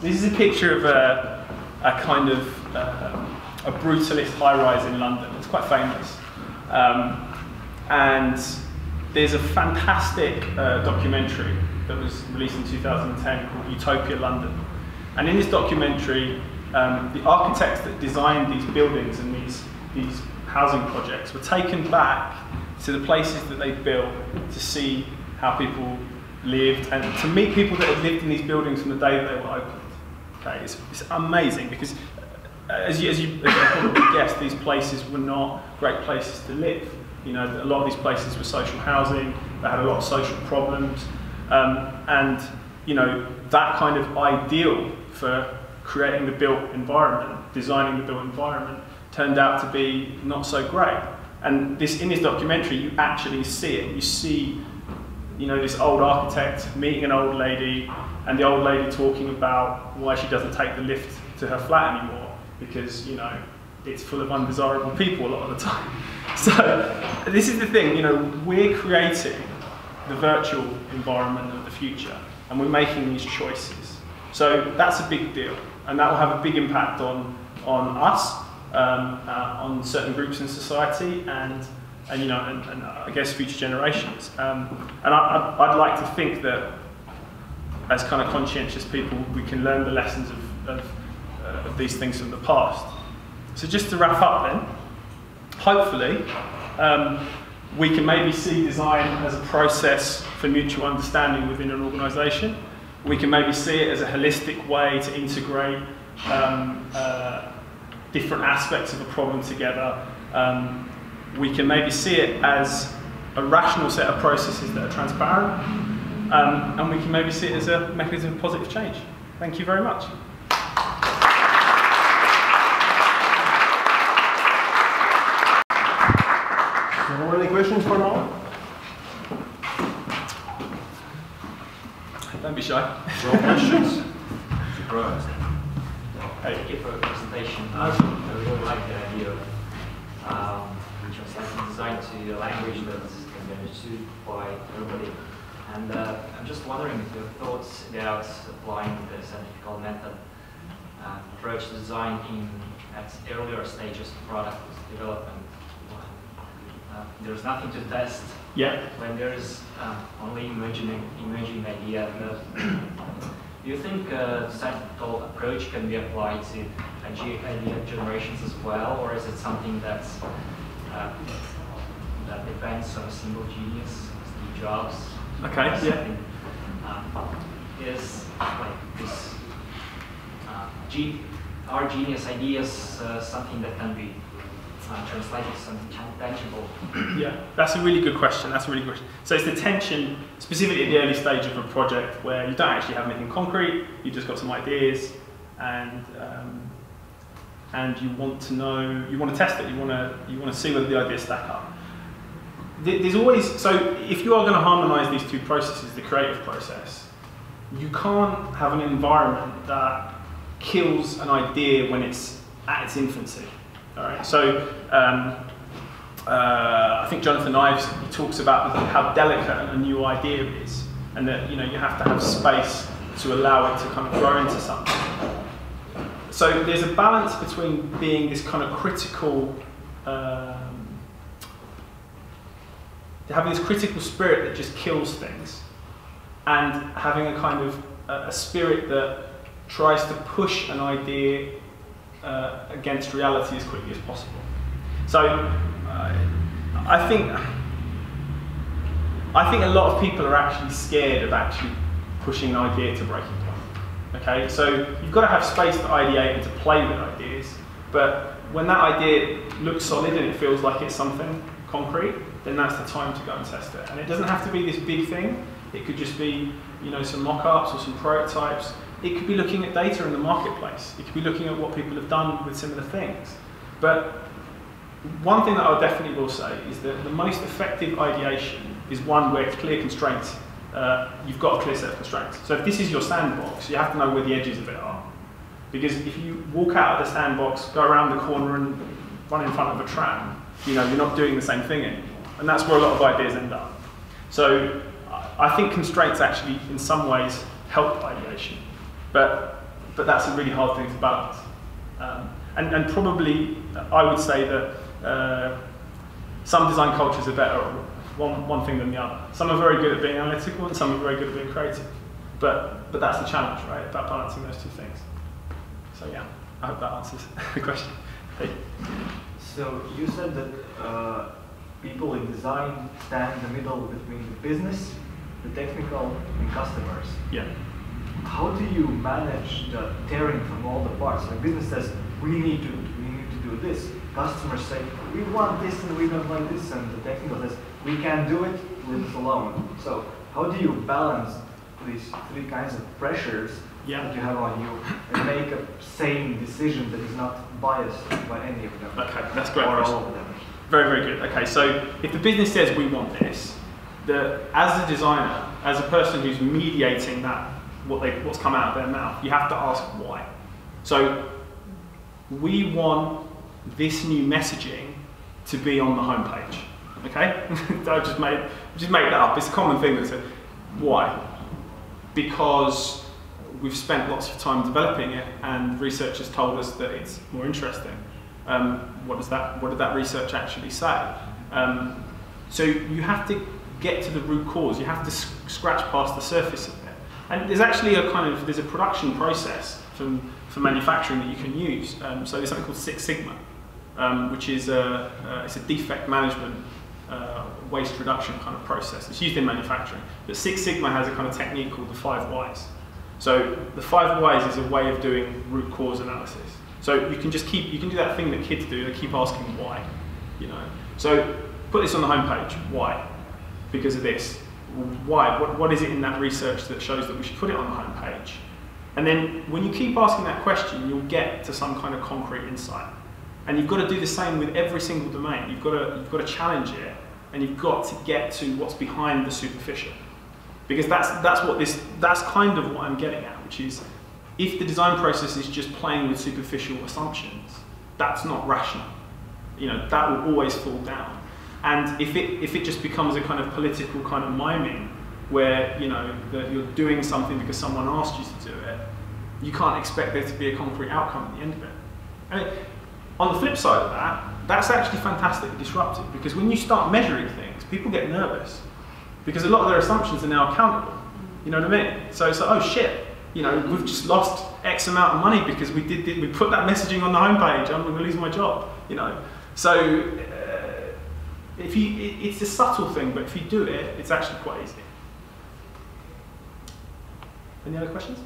S3: This is a picture of a kind of a brutalist high-rise in London. It's quite famous. And there's a fantastic documentary that was released in 2010 called Utopia London. And in this documentary, the architects that designed these buildings and these housing projects were taken back to the places that they built to see how people lived and to meet people that had lived in these buildings from the day that they were opened. Okay, it's amazing because as you probably guessed, these places were not great places to live. You know, a lot of these places were social housing, they had a lot of social problems, and you know, that kind of ideal for creating the built environment, designing the built environment, turned out to be not so great. And in this documentary, you actually see it. You see, you know, this old architect meeting an old lady, and the old lady talking about why she doesn't take the lift to her flat anymore, because, you know, it's full of undesirable people a lot of the time. So this is the thing, you know, we're creating the virtual environment of the future, and we're making these choices. So that's a big deal, and that will have a big impact on us, on certain groups in society, and you know, and I guess future generations. And I'd like to think that as kind of conscientious people, we can learn the lessons of these things from the past. So just to wrap up then, hopefully we can maybe see design as a process for mutual understanding within an organisation. We can maybe see it as a holistic way to integrate different aspects of a problem together. We can maybe see it as a rational set of processes that are transparent, and we can maybe see it as a mechanism of positive change. Thank you very much.
S1: So, any questions for now?
S3: Don't be shy.
S1: No questions? Surprised.
S5: Thank you for the presentation. I really like the idea of translating design to a language that can be understood by everybody. And I'm just wondering if your thoughts about applying the scientific method approach to design at earlier stages of product development. There's nothing to test.
S3: Yeah.
S5: When there's only imagining idea. Do you think the scientific approach can be applied to idea generations as well, or is it something that's that depends on a single genius, Steve Jobs?
S3: Okay. Yeah.
S5: is like this our genius ideas something that can be translated to something tangible?
S3: Yeah, that's a really good question. That's a really good question. So it's the tension, specifically at the early stage of a project where you don't actually have anything concrete, you've just got some ideas, and you want to know, you want to test it, you want to see whether the ideas stack up. There's always, so if you are going to harmonise these two processes, the creative process, you can't have an environment that kills an idea when it's at its infancy. All right. So I think Jonathan Ives, he talks about how delicate a new idea is, and that you have to have space to allow it to kind of grow into something. So there's a balance between being this kind of critical, having this critical spirit that just kills things, and having a kind of a spirit that tries to push an idea against reality as quickly as possible. So I think a lot of people are actually scared of actually pushing an idea to breaking point. Okay, so you've got to have space to ideate and to play with ideas, but when that idea looks solid and it feels like it's something concrete, then that's the time to go and test it. And it doesn't have to be this big thing. It could just be, some mock-ups or some prototypes. It could be looking at data in the marketplace. It could be looking at what people have done with similar things. But one thing that I definitely will say is that the most effective ideation is one where it's clear constraints. You've got a clear set of constraints. So if this is your sandbox, you have to know where the edges of it are. Because if you walk out of the sandbox, go around the corner and run in front of a tram, you're not doing the same thing anymore. And that's where a lot of ideas end up. So I think constraints actually, in some ways, help ideation. But that's a really hard thing to balance. And probably, I would say that some design cultures are better at one thing than the other. Some are very good at being analytical and some are very good at being creative. But that's the challenge, right? About balancing those two things. So yeah, I hope that answers the question. Hey.
S6: So you said that people in design stand in the middle between the business, the technical, and customers.
S3: Yeah.
S6: How do you manage the tearing from all the parts? The business says, we need to do this. Customers say, we want this and we don't want this, and the technical says, we can't do it, leave us alone. So how do you balance these three kinds of pressures that you have on you and make a sane decision that is not biased by any of them?
S3: Okay, that's great.
S6: Or all of them.
S3: Very, very good. Okay, so if the business says we want this, as a designer, as a person who's mediating that, what's come out of their mouth, you have to ask why. So we want this new messaging to be on the homepage. Okay, I just made that up. It's a common thing that says why, because we've spent lots of time developing it, and researchers told us that it's more interesting. What did that research actually say? So you have to get to the root cause. You have to scratch past the surface of it. And there's actually there's a production process for manufacturing that you can use. So there's something called Six Sigma, which is it's a defect management waste reduction kind of process. It's used in manufacturing. But Six Sigma has a kind of technique called the 5 whys. So the 5 whys is a way of doing root cause analysis. So you can do that thing that kids do. They keep asking why, So put this on the homepage. Why? Because of this. Why? What is it in that research that shows that we should put it on the homepage? And then when you keep asking that question, you'll get to some kind of concrete insight. And you've got to do the same with every single domain. You've got to challenge it, and you've got to get to what's behind the superficial. Because that's kind of what I'm getting at, which is if the design process is just playing with superficial assumptions, that's not rational. That will always fall down. And if it just becomes a kind of political kind of miming, where that you're doing something because someone asked you to do it, you can't expect there to be a concrete outcome at the end of it. And on the flip side of that, that's actually fantastically disruptive, because when you start measuring things, people get nervous because a lot of their assumptions are now accountable. You know what I mean? So it's like, oh shit, we've just lost X amount of money because we put that messaging on the homepage. I'm going to lose my job. So. It's a subtle thing, but if you do it, it's actually quite easy. Any other questions?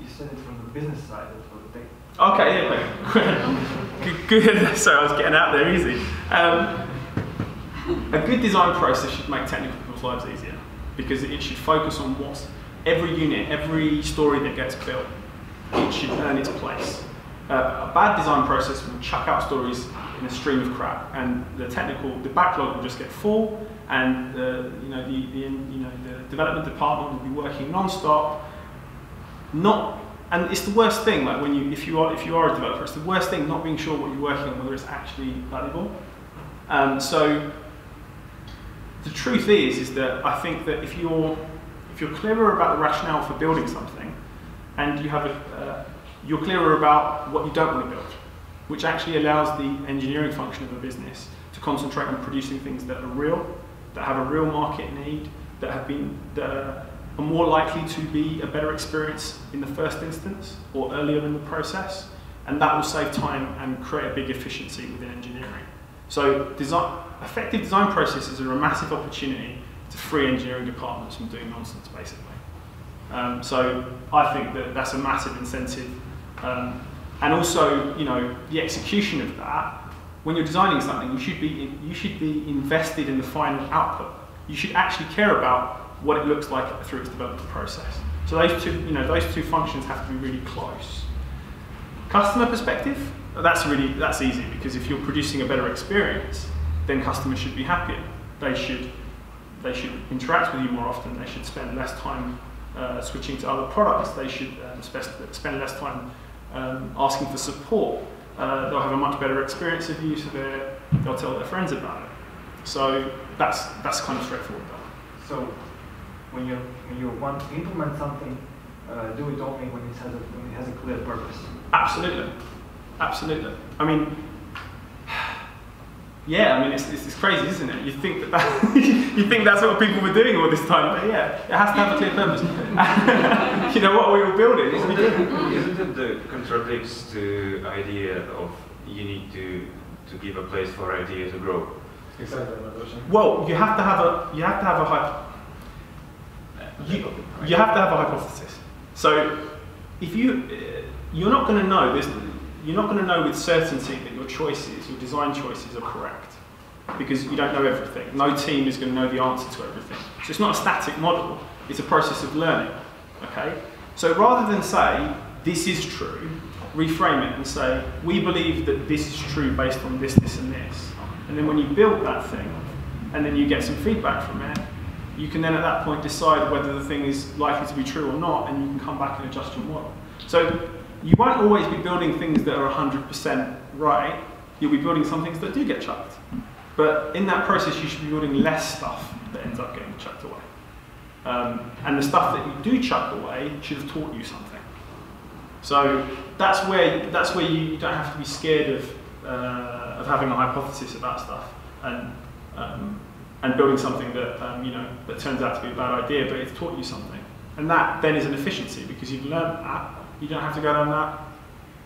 S6: You said it from the business side, that's what the tech.
S3: Okay, yeah, good. Sorry, I was getting out there easy. A good design process should make technical people's lives easier because it should focus on what's every unit, every story that gets built, it should earn its place. A bad design process will chuck out stories in a stream of crap, and the backlog will just get full, and the development department will be working non-stop. And it's the worst thing. Like if you are a developer, it's the worst thing not being sure what you're working on, whether it's actually valuable. So the truth is that I think that if you're clearer about the rationale for building something, and you're clearer about what you don't want to build, which actually allows the engineering function of a business to concentrate on producing things that are real, that have a real market need, that are more likely to be a better experience in the first instance or earlier in the process, and that will save time and create a big efficiency within engineering. So effective design processes are a massive opportunity to free engineering departments from doing nonsense, basically. So I think that that's a massive incentive. And also, the execution of that, when you're designing something, you should be invested in the final output. You should actually care about what it looks like through its development process. So those two functions have to be really close. Customer perspective, that's easy, because if you're producing a better experience, then customers should be happier. They should interact with you more often. They should spend less time switching to other products. They should spend less time asking for support. They'll have a much better experience of you, so they'll tell their friends about it. So that's kind of straightforward.
S6: So when you want to implement something, do it only when it has a clear purpose.
S3: Absolutely. I mean, yeah. I mean, it's crazy, isn't it? You think you think that's what people were doing all this time, but yeah, it has to have a clear purpose. What we were building.
S7: Isn't it that contradicts the idea of you need to give a place for idea to grow?
S6: Exactly my question.
S3: Well, you have to have a hypothesis. So if you're not going to know this. You're not going to know with certainty that your design choices are correct, because you don't know everything. No team is going to know the answer to everything. So it's not a static model, it's a process of learning, okay? So rather than say, this is true, reframe it and say, we believe that this is true based on this, this and this. And then when you build that thing, and then you get some feedback from it, you can then at that point decide whether the thing is likely to be true or not, and you can come back and adjust your model. So you won't always be building things that are 100% right. You'll be building some things that do get chucked. But in that process, you should be building less stuff that ends up getting chucked away. And the stuff that you do chuck away should have taught you something. So that's where you don't have to be scared of having a hypothesis about stuff and building something that that turns out to be a bad idea, but it's taught you something. And that then is an efficiency, because you've learned that. You don't have to go down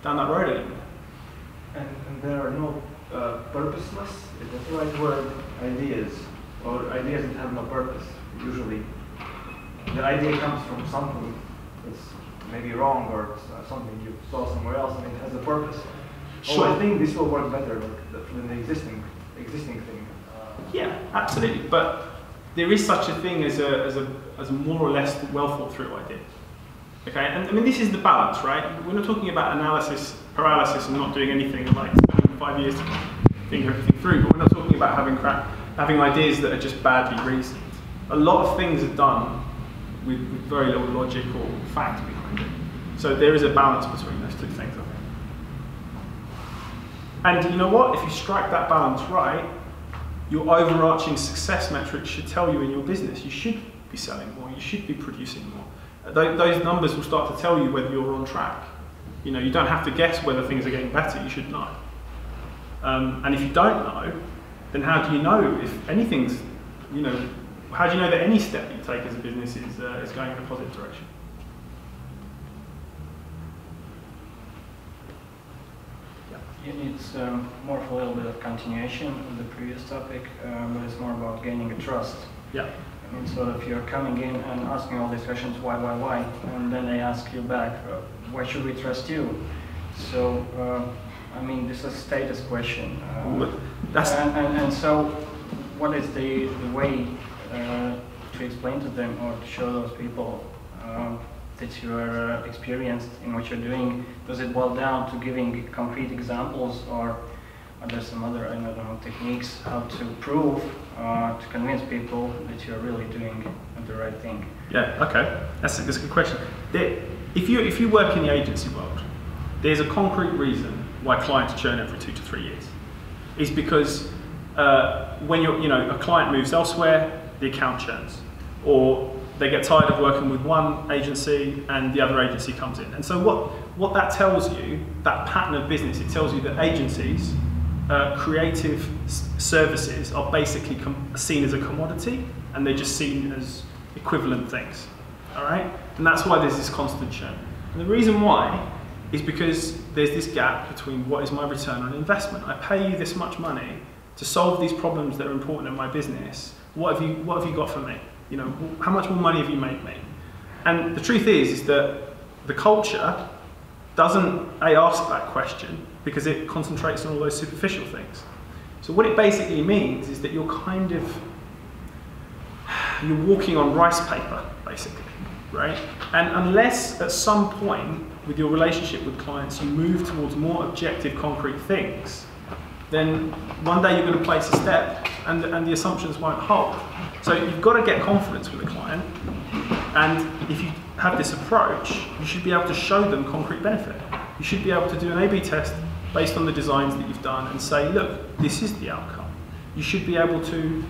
S3: that road anymore.
S6: And there are no purposeless, is that the right word, ideas, or ideas that have no purpose. Usually the idea comes from something that's maybe wrong, or something you saw somewhere else and it has a purpose.
S3: Sure.
S6: Oh, I think this will work better than the existing thing.
S3: Yeah, absolutely. But there is such a thing as a more or less well thought through idea. Okay, and I mean, this is the balance, right? We're not talking about analysis paralysis and not doing anything, like spending 5 years to think everything through, but we're not talking about having ideas that are just badly reasoned. A lot of things are done with very little logic or fact behind it. So there is a balance between those two things, I think. And you know what? If you strike that balance right, your overarching success metrics should tell you in your business you should be selling more, you should be producing more. Those numbers will start to tell you whether you're on track. You don't have to guess whether things are getting better, you should know. And if you don't know, then how do you know if anything's, how do you know that any step you take as a business is going in a positive direction?
S8: It's more of a little bit of continuation of the previous topic, but it's more about gaining a trust.
S3: Yeah.
S8: I mean, sort of you're coming in and asking all these questions, why, and then they ask you back, why should we trust you? So, I mean, this is a status question. And so, what is the way to explain to them or to show those people that you are experienced in what you're doing? Does it boil down to giving concrete examples, or are there some other, I don't know, techniques how to prove, to convince people that you're really doing the right thing?
S3: Yeah, okay, that's a good question. If you work in the agency world, there's a concrete reason why clients churn every 2 to 3 years. It's because when a client moves elsewhere, the account churns, or they get tired of working with one agency and the other agency comes in. And so what that tells you, that pattern of business, it tells you that agencies, creative services are basically seen as a commodity, and they're just seen as equivalent things, all right? And that's why there's this constant churn. And the reason why is because there's this gap between what is my return on investment. I pay you this much money to solve these problems that are important in my business. What have you got for me? You know, how much more money have you made me? And the truth is that the culture doesn't ask that question because it concentrates on all those superficial things. So what it basically means is that you're walking on rice paper, basically, right? And unless at some point with your relationship with clients you move towards more objective, concrete things, then one day you're going to place a step and the assumptions won't hold. So you've got to get confidence with the client, and if you have this approach, you should be able to show them concrete benefit. You should be able to do an A/B test based on the designs that you've done and say, look, this is the outcome. You should be able to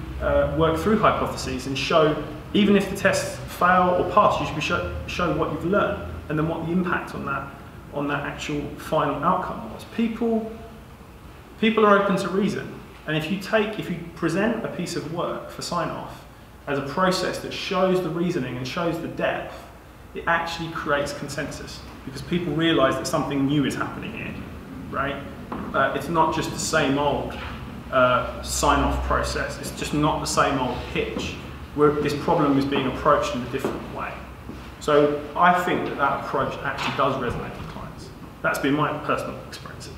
S3: work through hypotheses and show, even if the tests fail or pass, you should be show what you've learned and then what the impact on that actual final outcome was. People are open to reason, and if you present a piece of work for sign-off as a process that shows the reasoning and shows the depth, it actually creates consensus because people realise that something new is happening here, right? It's not just the same old sign-off process. It's just not the same old pitch where this problem is being approached in a different way. So I think that approach actually does resonate with clients. That's been my personal experience.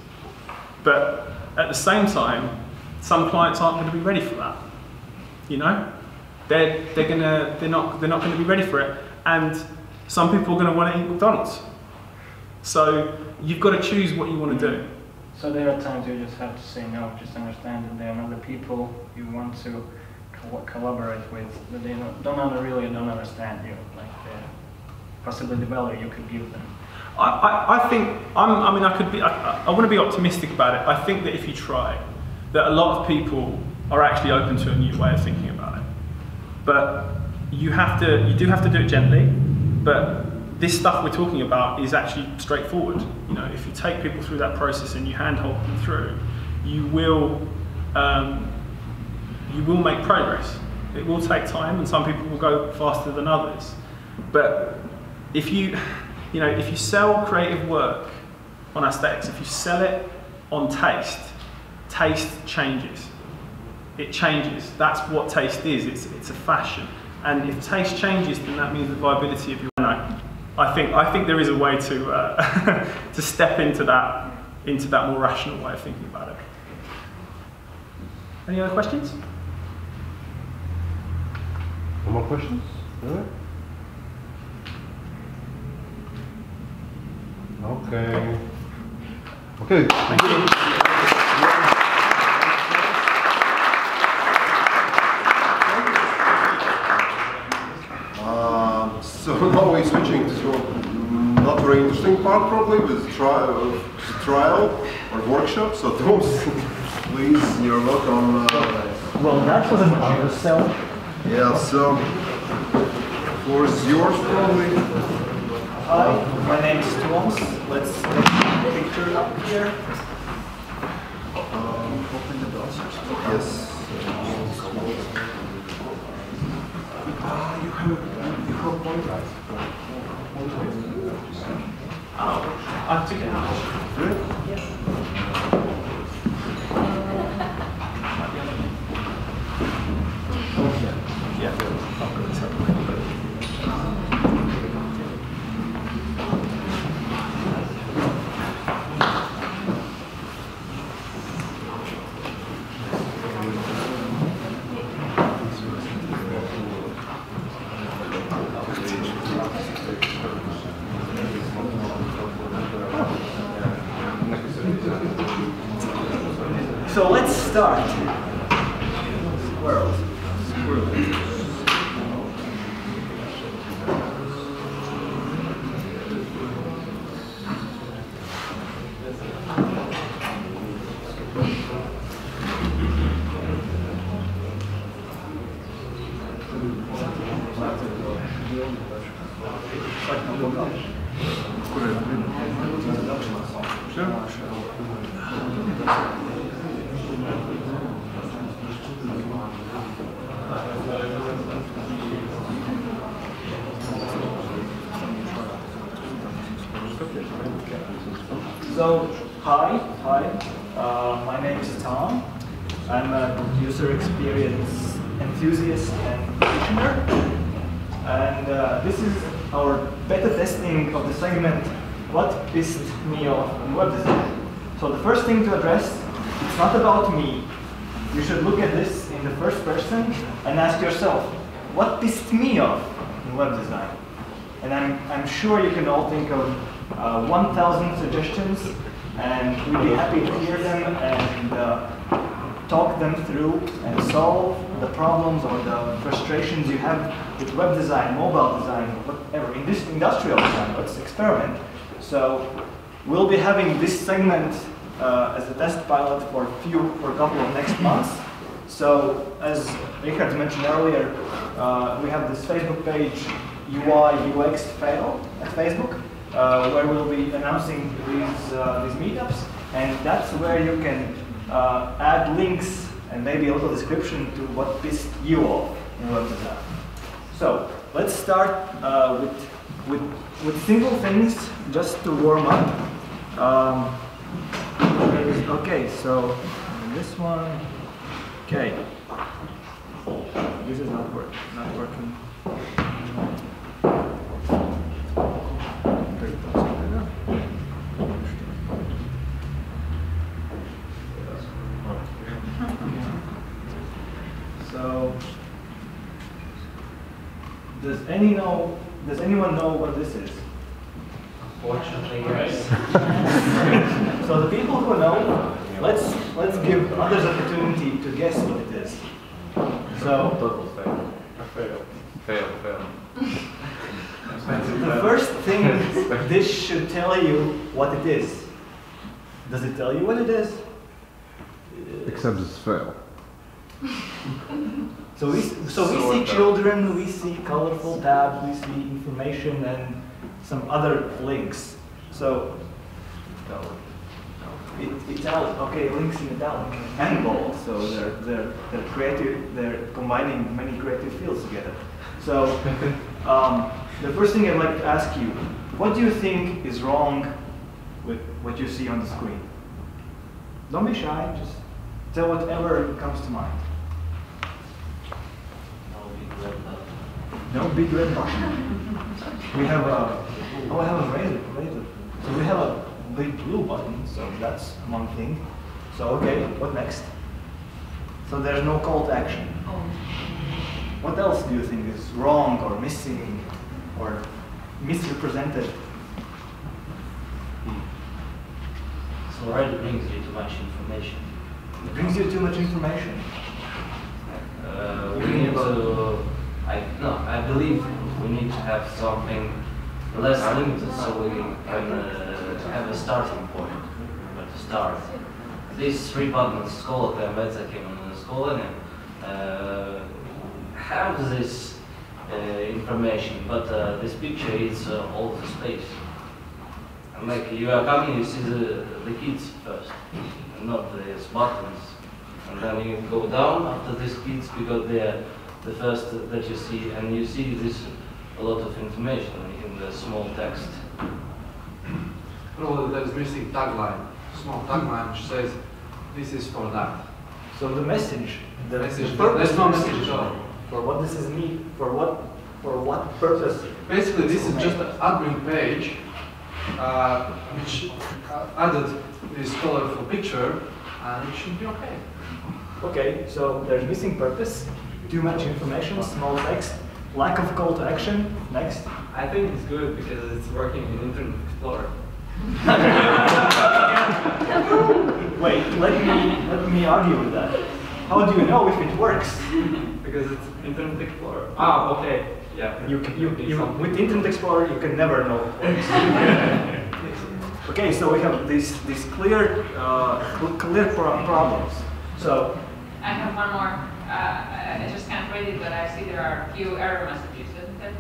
S3: But at the same time, some clients aren't going to be ready for that. You know, they're not going to be ready for it, and some people are going to want to eat McDonald's. So you've got to choose what you want to do.
S8: So there are times you just have to say no, just understand that there are other people you want to collaborate with, but they really don't understand you, like possibly the value you could give them.
S3: I think, I want to be optimistic about it. I think that if you try, that a lot of people are actually open to a new way of thinking about it. But you do have to do it gently, but this stuff we're talking about is actually straightforward. You know, if you take people through that process and you handhold them through, you will make progress. It will take time, and some people will go faster than others. But if you sell creative work on aesthetics, if you sell it on taste, taste changes. It changes. That's what taste is. It's a fashion. And if taste changes, then that means the viability of your. No, I think there is a way to to step into that more rational way of thinking about it. Any other questions?
S1: No more questions? Really? Okay. Okay.
S3: Thank you.
S1: So now we're switching to not very interesting part probably, with trial or workshop. So Thomas, please, you're welcome.
S6: Well, that was an undersell.
S1: Yeah, so the floor is yours probably.
S6: Hi, my name is Thomas. Let's take a picture up here. Open the browser.
S1: Yes.
S6: You have pointers.
S3: Oh, I took it out.
S1: Really?
S6: Yes.
S3: Yeah.
S6: So let's start. Squirrels. So, hi, my name is Tom. I'm a user experience enthusiast and practitioner. And this is our beta testing of the segment, what pissed me off in web design. So the first thing to address, it's not about me. You should look at this in the first person and ask yourself, what pissed me off in web design? And I'm sure you can all think of 1,000 suggestions, and we'd be happy to hear them and talk them through and solve the problems or the frustrations you have with web design, mobile design, whatever, in this industrial design. Let's experiment. So we'll be having this segment as a test pilot for a couple of next months. So as Richard mentioned earlier, we have this Facebook page, UIUX Feb at Facebook, where we'll be announcing these meetups, and that's where you can add links and maybe a little description to what pissed you off in web design. So let's start with simple things just to warm up. Okay, so this one. Okay, this is not working. So, does anyone know what this is?
S5: Unfortunately, yes.
S6: So the people who know, let's give others opportunity to guess what it is. So
S7: Total fail. Fail.
S6: the first thing this should tell you what it is. Does it tell you what it is?
S1: Except it's fail.
S6: So we see children, we see colorful tabs, we see information and some other links. So italic, okay, links in italic and bold. So they're creative. They're combining many creative fields together. So the first thing I'd like to ask you, what do you think is wrong with what you see on the screen? Don't be shy. Just tell whatever comes to mind. No big red button. We have a, I have a razor. So we have a big blue button, so that's one thing. So okay, what next? So there's no call to action. What else do you think is wrong or missing or misrepresented?
S5: So already brings you too much information.
S6: It brings you too much information.
S5: We need to, I believe we need to have something less limited so we can have a starting point where to start. These three buttons, szkoła, embedzakiem and szkolenie, have this information, but this picture is all the space. And like you are coming, you see the kids first, and not these buttons. And then you go down after these kids, you got the first that you see, and you see this a lot of information in the small text.
S9: No, there's missing tagline, small tagline which says, this is for that.
S6: So the message,
S9: There's
S6: purpose
S9: no
S6: of this
S9: message at all.
S6: For what this is need, for what purpose?
S9: Basically, this is just an admin page which added this colorful picture, and it should be okay.
S6: Okay, so there's missing purpose, too much information, small text, lack of call to action. Next.
S10: I think it's good because it's working in Internet Explorer.
S6: Wait, let me argue with that. How do you know if it works?
S10: Because it's Internet Explorer.
S8: Ah, okay.
S10: Yeah.
S6: With Internet Explorer, you can never know it works. Okay, so we have these clear problems. So
S2: I have one more. I just can't read it, but I see there are a few error messages, isn't it?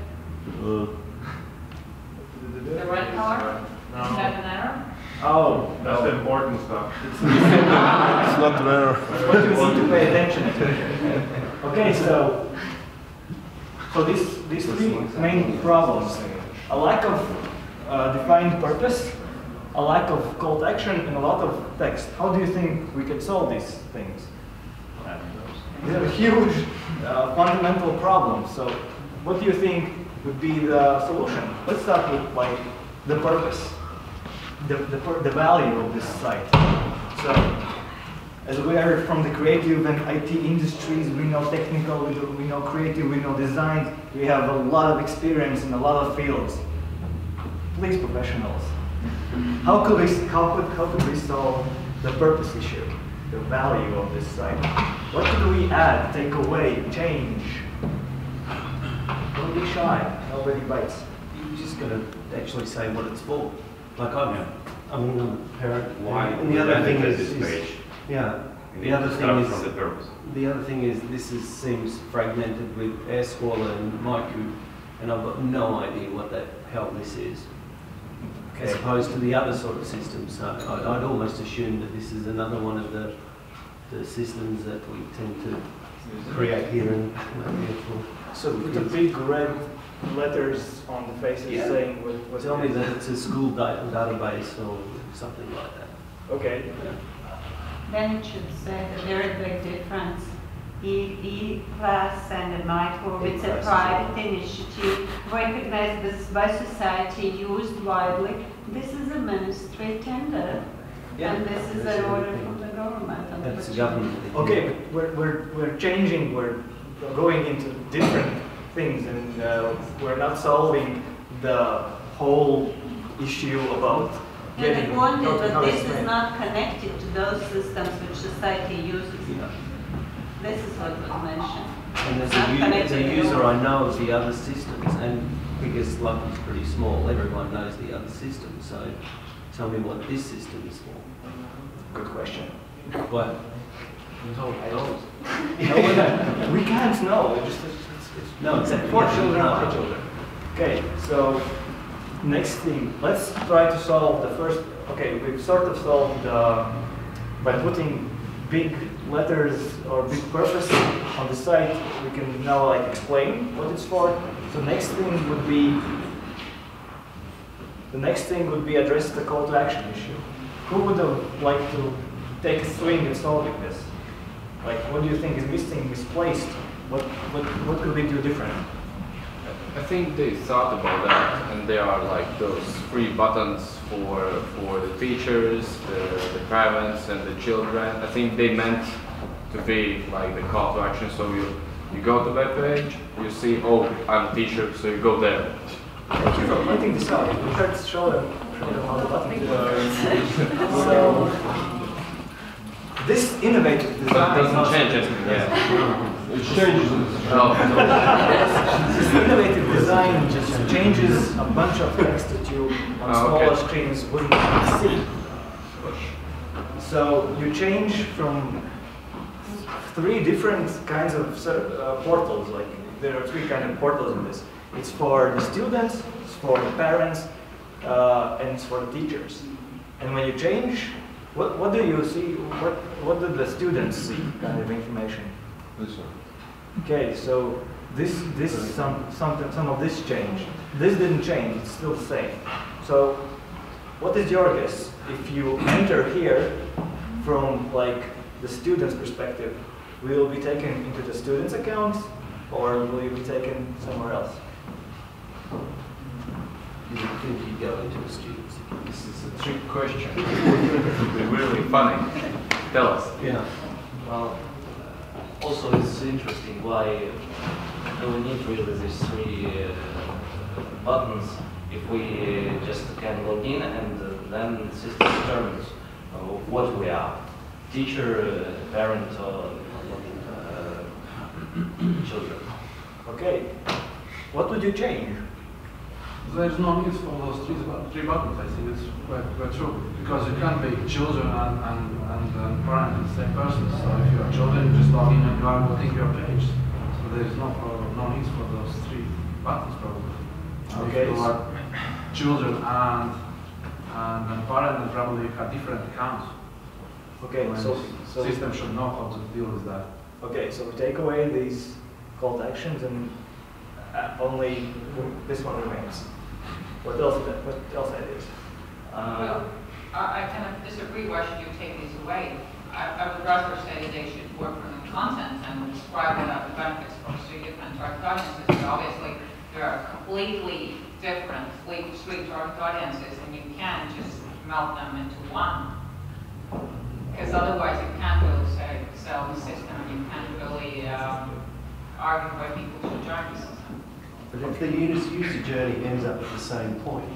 S2: The red color? Is that an error?
S6: oh,
S1: That's the important stuff.
S6: it's
S1: Not rare.
S6: what you need to pay attention to. Okay, so these three main problems: a lack of defined purpose, a lack of call to action, and a lot of text. How do you think we could solve these things? These are huge fundamental problems. So, what do you think would be the solution? Let's start with like the purpose, the value of this site. So, as we are from the creative and IT industries, we know technical, we know creative, we know design. We have a lot of experience in a lot of fields. Please, professionals, how could we solve the purpose issue, the value of this site? What could we add, take away, change? Don't be shy. Nobody bites.
S11: You're just going to actually say what it's for. Like I'm a parent.
S7: Why?
S11: And the other thing is
S7: this page.
S11: yeah.
S7: You
S11: The
S7: need
S11: other
S7: to
S11: thing
S7: start
S11: is
S7: from the purpose.
S11: the other thing is this seems fragmented with air squalor and MyCube, and I've got no idea what the hell this is. As opposed to the other sort of systems. So I'd almost assume that this is another one of the systems that we tend to create here in
S6: So put the big red letters on the faces saying what
S11: Tell me that it's a school database or something like that.
S6: Okay.
S12: Then it should say the very big difference. E-class and the micro, it's a private initiative, recognized by society, used widely. This is a ministry tender, and this is an order from the government.
S11: That's the government.
S6: Okay, but we're changing. We're going into different things, and we're not solving the whole issue about
S12: And
S6: getting.
S12: the point is
S6: how
S12: that
S6: to
S12: this is
S6: explain.
S12: not connected to those systems which society uses. This is what was mentioned.
S11: And as
S12: Not
S11: a
S12: connected at
S11: user,
S12: all.
S11: I know of the other systems, and because Lucky's pretty small, everyone knows the other systems. So tell me what this system is for.
S6: Good question.
S11: What?
S6: We can't know.
S11: No, it's
S6: for children, for children. Okay, so next thing, let's try to solve the first. Okay, we've sort of solved by putting big letters or big purpose on the site. We can now like explain what it's for. So next thing would be address the call to action issue. Who would have liked to take a swing at solving this? Like, what do you think is missing, misplaced? What could we do different?
S10: I think they thought about that, and there are like those 3 buttons for the teachers, the parents, and the children. I think they meant to be like the call to action. So you go to web page, you see, oh, I'm a teacher, so you go there.
S6: Thank you for pointing this out. We tried to show them how the buttons work. So this innovative design
S10: Doesn't change anything. Yeah.
S1: It changes.
S6: This innovative design just changes a bunch of text that you on smaller screens wouldn't see. So you change from 3 different kinds of portals. Like there are 3 kinds of portals in this. It's for the students, it's for the parents, and it's for the teachers. And when you change, what do you see? What do the students see? Kind of information.
S1: This one.
S6: Okay, so some of this changed. This didn't change, it's still the same. So what is your guess? If you enter here from like the student's perspective, will you be taken into the student's account or will you be taken somewhere else?
S11: You would think you'd go into the students' account.
S10: This is a trick question. It'll be really funny. Tell us.
S11: Yeah.
S13: Well, also it's interesting why do we need really these 3 buttons if we just can log in and and then the system determines what we are, teacher, parent, or children.
S8: Okay. What would you change?
S9: There's no need for those three buttons. I think it's quite true, because you can't be children and parent in the same person. So if you are children, you just log in and you are putting your page. So there is no need for those three buttons probably.
S8: Okay.
S9: If you are children and parent, then probably you have different accounts.
S8: Okay, so
S9: system should know how to deal with that.
S8: Okay, so we take away these call to actions and only this one remains. What else ideas?
S2: Well, I kind of disagree. Why should you take these away? I would rather say they should work on the content and describe what are the benefits for three different target audiences. But obviously, there are completely different three target audiences, and you can't just melt them into one. Because otherwise, you can't really sell the system, and you can't really argue why people should join the system.
S11: But if the user journey ends up at the same point,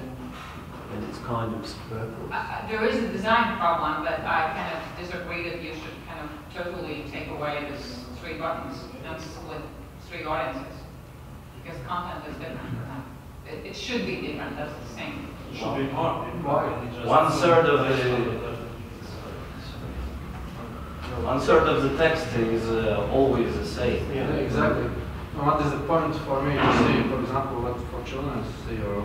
S11: then it's kind of superfluous.
S2: There is a design problem, but I kind of disagree that you should kind of totally take away these three buttons and split three audiences. Because content is different for them. It should be different, that's the same.
S7: It should be more.
S13: One third of the text is always the same.
S9: Yeah, exactly. And what is the point for me to see, for example, what for children to see or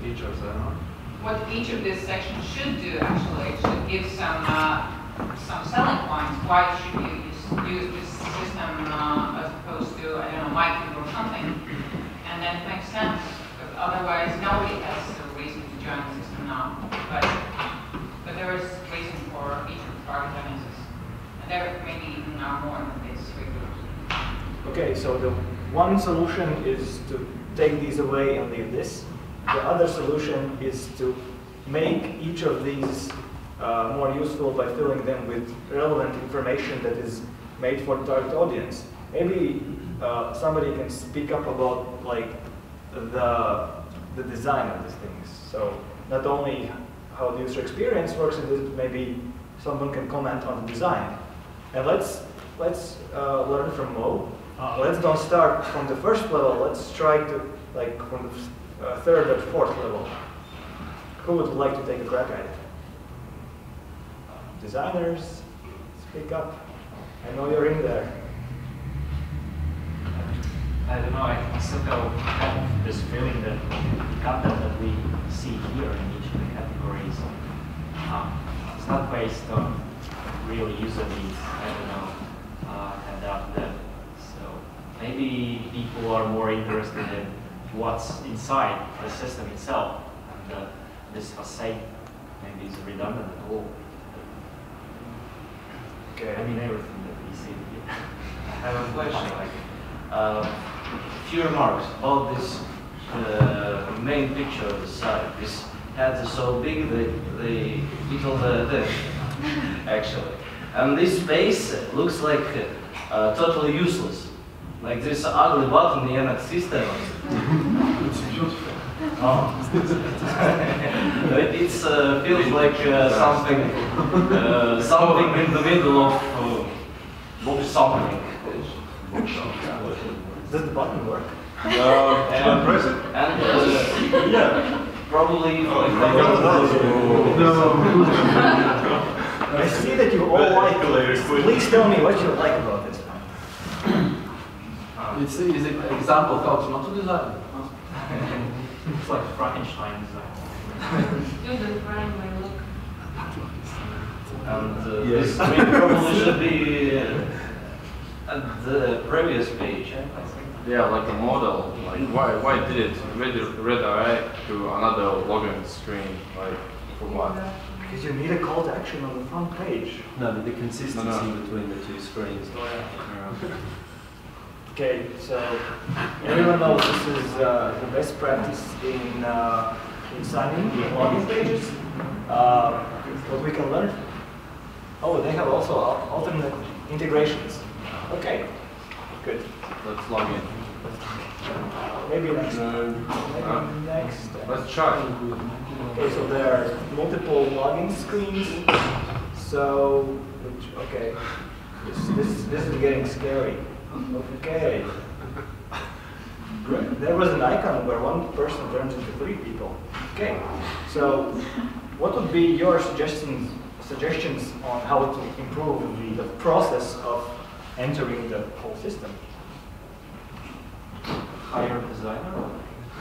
S9: teachers, I don't know?
S2: What each of these sections should do, actually, should give some selling points. Why should you use this system as opposed to, I don't know, MyCube or something? And then it makes sense. But otherwise, nobody has a reason to join the system now. But there is reason for each of the target audiences. And there maybe even are more than these three groups.
S8: Okay, so the one solution is to take these away and leave this. The other solution is to make each of these more useful by filling them with relevant information that is made for the target audience. Maybe somebody can speak up about like the design of these things. So not only how the user experience works in this, maybe someone can comment on the design. And let's learn from Mo. Let's don't start from the first level. Let's try to like from the third or fourth level. Who would like to take a crack at it? Designers, speak up. I know you're in there.
S5: I don't know, I still have this feeling that the content that we see here in each of the categories it's not based on real user needs, I don't know, adapt them. So maybe people are more interested in what's inside the system itself, and this facade maybe is redundant at all.
S8: Okay.
S5: I mean everything that we see here.
S13: I have a question. A few remarks about this main picture of the site. This heads are so big that they little the actually, and this space looks like totally useless. Like this ugly button in a system.
S9: It's beautiful.
S13: Oh. It feels like something something in the middle of something.
S8: Does the button work?
S1: Press it.
S13: And
S1: Yeah.
S13: probably
S8: I see that you all like this. Please tell me what you like about this one.
S9: It's an example how to not to design.
S5: It's like Frankenstein design.
S12: Student primary look.
S13: And this screen probably should be at the previous page.
S10: Yeah, like a model. Like why did it redirect to another login screen? Like for what?
S8: Because you need a call to action on the front page.
S11: No, but the consistency
S10: No.
S11: between the two screens.
S8: Okay, so everyone knows this is the best practice in signing in login pages. What we can learn. Oh, they have also alternate integrations. Okay, good.
S10: Let's log in.
S8: Maybe next. Maybe next.
S10: Let's try.
S8: Okay, so there are multiple login screens. So, okay, this is getting scary. Okay. There was an icon where one person turns into 3 people. Okay, so what would be your suggestions on how to improve the process of entering the whole system?
S13: Hire a designer?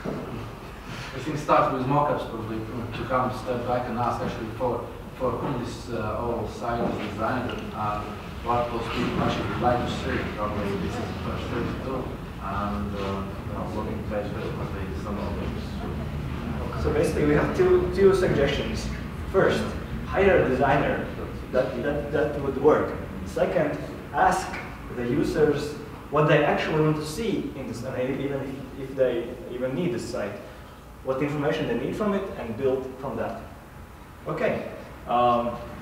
S9: I think start with mockups probably, to come step back and ask actually for whom this whole site is designed and what those people actually would like to see. Probably this is the first thing to do. And looking page what they some of them.
S8: So basically we have two suggestions. First, hire a designer. That would work. Second, ask the users what they actually want to see in this, even if they even need this site, what information they need from it, and build from that. Okay,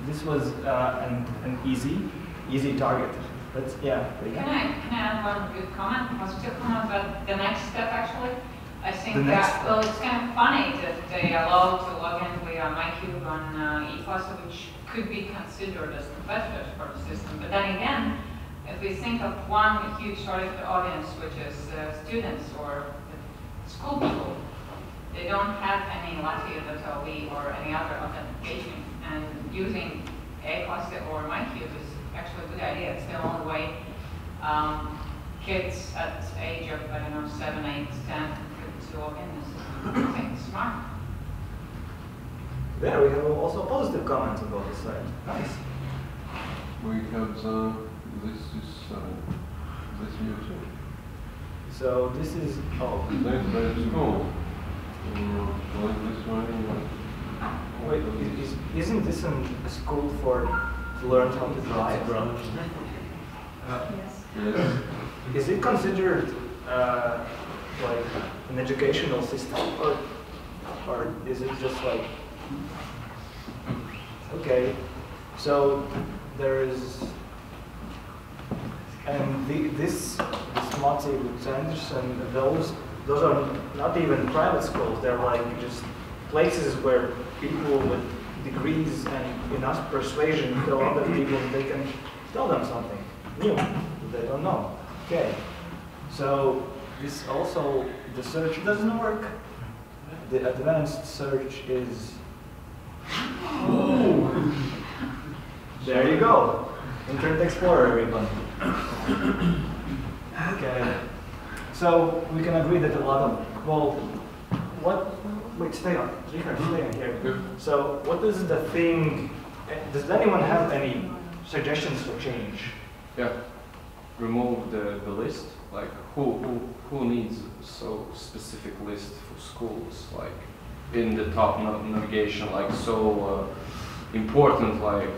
S8: this was an easy target. But yeah.
S2: Can I add one good comment, positive comment about the next step actually? I think well, it's kind of funny that they allow to log in via MyCube on eClass, which could be considered as competitors for the system. But then again, if we think of one huge target audience, which is students or school people, they don't have any Latvia.lv or any other authentication, and using eClass or MyCube is actually a good idea. It's the only way kids at the age of, I don't know, 7, 8, 10 could log in the system. I think it's smart.
S8: There we have also positive comments about the site. Nice.
S1: We have this music.
S8: So this is
S1: That's very cool. Like this one.
S8: Wait, isn't this a school to learn how to drive?
S2: Yes.
S1: Yes.
S8: Is it considered like an educational system, or is it just like okay? So there is, and this Matti Anderson, those are not even private schools. They're like just places where people with degrees and enough persuasion tell other people they can tell them something new that they don't know. Okay, so this also, the search doesn't work. The advanced search is, there you go. Internet Explorer, everybody. Okay, so we can agree that a lot of, well, wait, stay on, Richard, stay on here. So what is the thing, does anyone have any suggestions for change?
S10: Yeah, remove the list. Like who needs so specific list for schools? Like in the top navigation, like so important. Like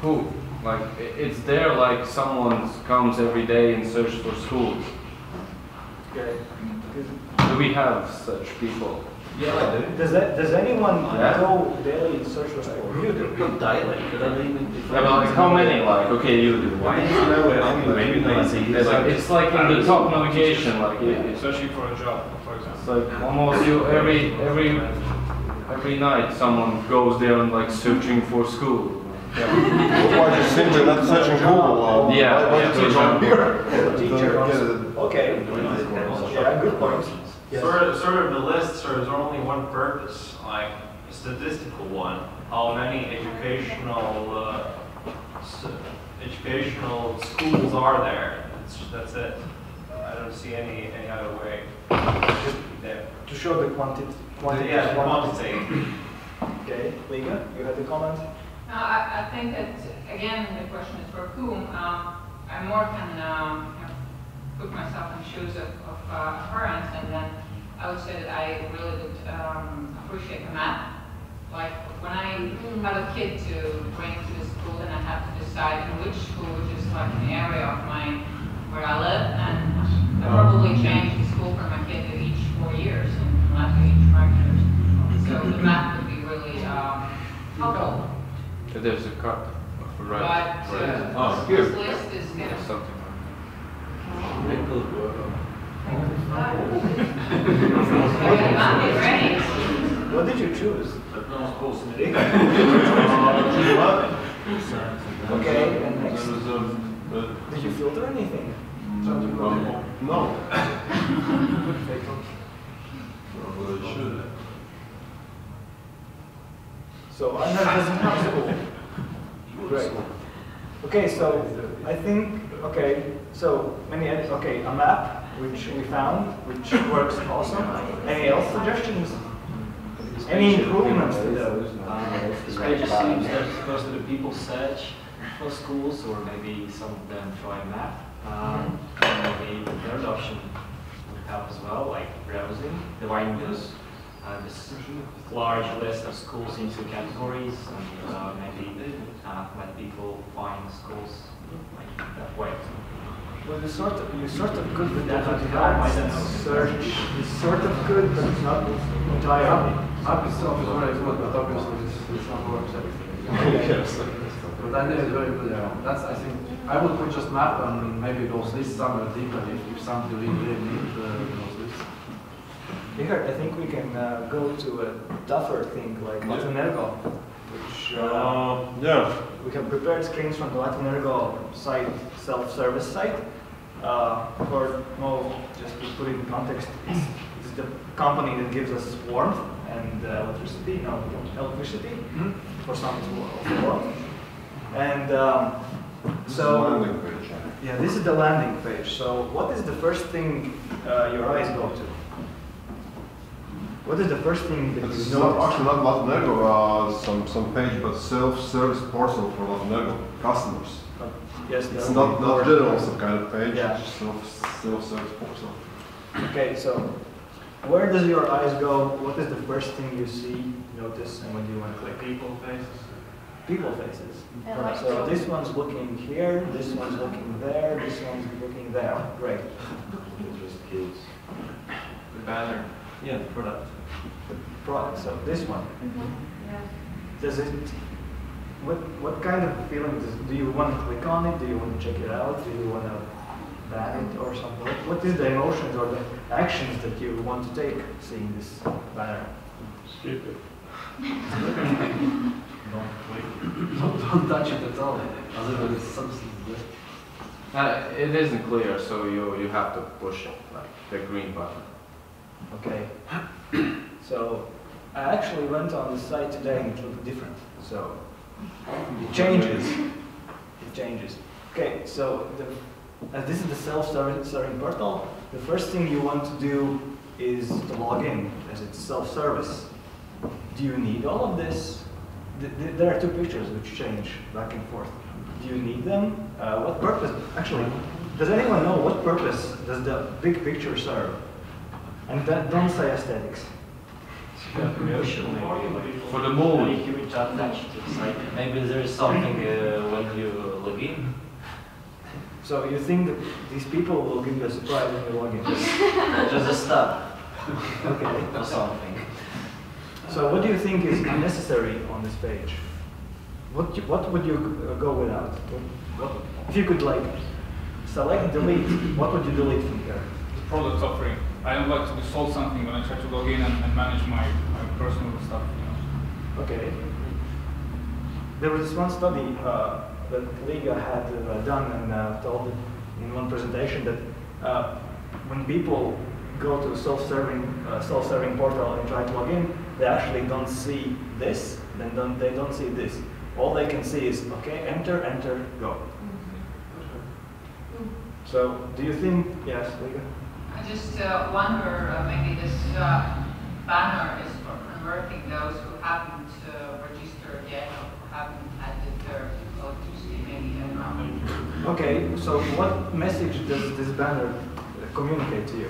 S10: who? Like it's there. Like someone comes every day and searches for schools.
S8: Okay.
S10: Do we have such people?
S11: Yeah, I do.
S8: Does anyone go daily and search for school? You do.
S11: Not daily, but I mean,
S10: Yeah, but like how many? Like okay, you do.
S11: I need to know where I'm maybe
S10: It's like in the top navigation, like
S3: Especially for a job, for example.
S10: it's like almost you every night someone goes there and like searching for school.
S1: Why just simply not searching Google?
S10: Yeah,
S8: Teacher. Okay. Yeah, good point. Yes.
S14: Sort of the list serves only one purpose, like a statistical one. How many educational schools are there? That's it. I don't see any other way. Just there.
S8: To show the quantity.
S14: Yeah, the quantity.
S8: Okay, Liga, you had a comment?
S2: No, I think that, again, the question is for whom. I more can put myself in the shoes of parents, and then I would say that I really would appreciate a map. Like when I have a kid to bring to the school, and I have to decide in which school, which is like an area of where I live, and I probably change the school for my kid each 4 years, and Latvia each 5 years. So the map would be really helpful.
S10: There's a card. Right.
S2: But
S10: Oh,
S2: this list is
S10: something.
S6: What did you choose? Okay, and next. Did you filter anything?
S1: No.
S6: So I doesn't have school. Great. Okay, so I think, okay, so okay, a map which we found, which works awesome. Any else suggestions? Any improvements to those?
S5: This page assumes that most of the people search for schools, or maybe some of them try a map. And maybe the third option would help as well, like browsing, dividing this large list of schools into categories, and maybe let people find schools like that way.
S6: Well, you sort of could with that search. It's sort of good, but it's not entirely.
S9: Map itself is very good, but obviously it's not works everything. But the idea is very good. That's, I think I would put just map and maybe those lists somewhere deeper if something really need those lists.
S6: Here, I think we can go to a tougher thing like Latin-Ergo, which we have prepared screens from the Latin-Ergo site, self-service site. For more, just to put it in context, it's the company that gives us warmth and electricity, for some it's warmth. And so, yeah, this is the landing page. So what is the first thing your eyes go to? What is the first thing that you notice?
S1: Actually not Latin-Ergo, some page, but self-service portal for Latin-Ergo customers.
S6: Yes,
S1: it's not general some kind of page,
S6: yeah.
S1: It's just self-service portal.
S6: Okay, so where does your eyes go? What is the first thing you see, notice, and when do you want to click?
S14: People faces.
S6: People faces.
S12: Like
S6: so this one's looking here, this one's looking there, this one's looking there. Great.
S7: Just kids.
S14: The banner.
S6: Yeah, the product. The product. So this one.
S12: Yeah.
S6: Does it? What kind of feeling do you want to click on it? Do you want to check it out? Do you want to ban it or something? What is the emotions or the actions that you want to take seeing this banner?
S9: Stupid. Don't touch it at all. Otherwise, it's substance.
S10: It isn't clear, so you have to push it, like the green button.
S6: Okay. So I actually went on the site today and it looked different. So it changes. It changes. Okay, so this is the self-serving portal. The first thing you want to do is to log in, as it's self-service. Do you need all of this? There are two pictures which change back and forth. Do you need them? What purpose? Actually, does anyone know what purpose does the big picture serve? And don't say aesthetics.
S13: For the mood. Maybe there is something when you log in.
S6: So you think that these people will give you a surprise when you log in?
S13: Just a stop.
S6: Okay.
S13: Or something.
S6: So what do you think is unnecessary on this page? What would you go without? If you could like select delete, what would you delete from here?
S15: The product offering. I don't like to be sold something when I try to log in and manage my personal stuff.
S6: Okay. There was this one study that Liga had done and told in one presentation that when people go to a self-serving portal and try to log in, they actually don't see this, they don't see this. All they can see is, okay, enter, enter, go. So, do you think, yes, Liga?
S2: I just wonder, maybe this banner is for converting those who haven't registered yet or who haven't added their electricity, maybe, I don't know.
S6: Okay, so what message does this banner communicate to you?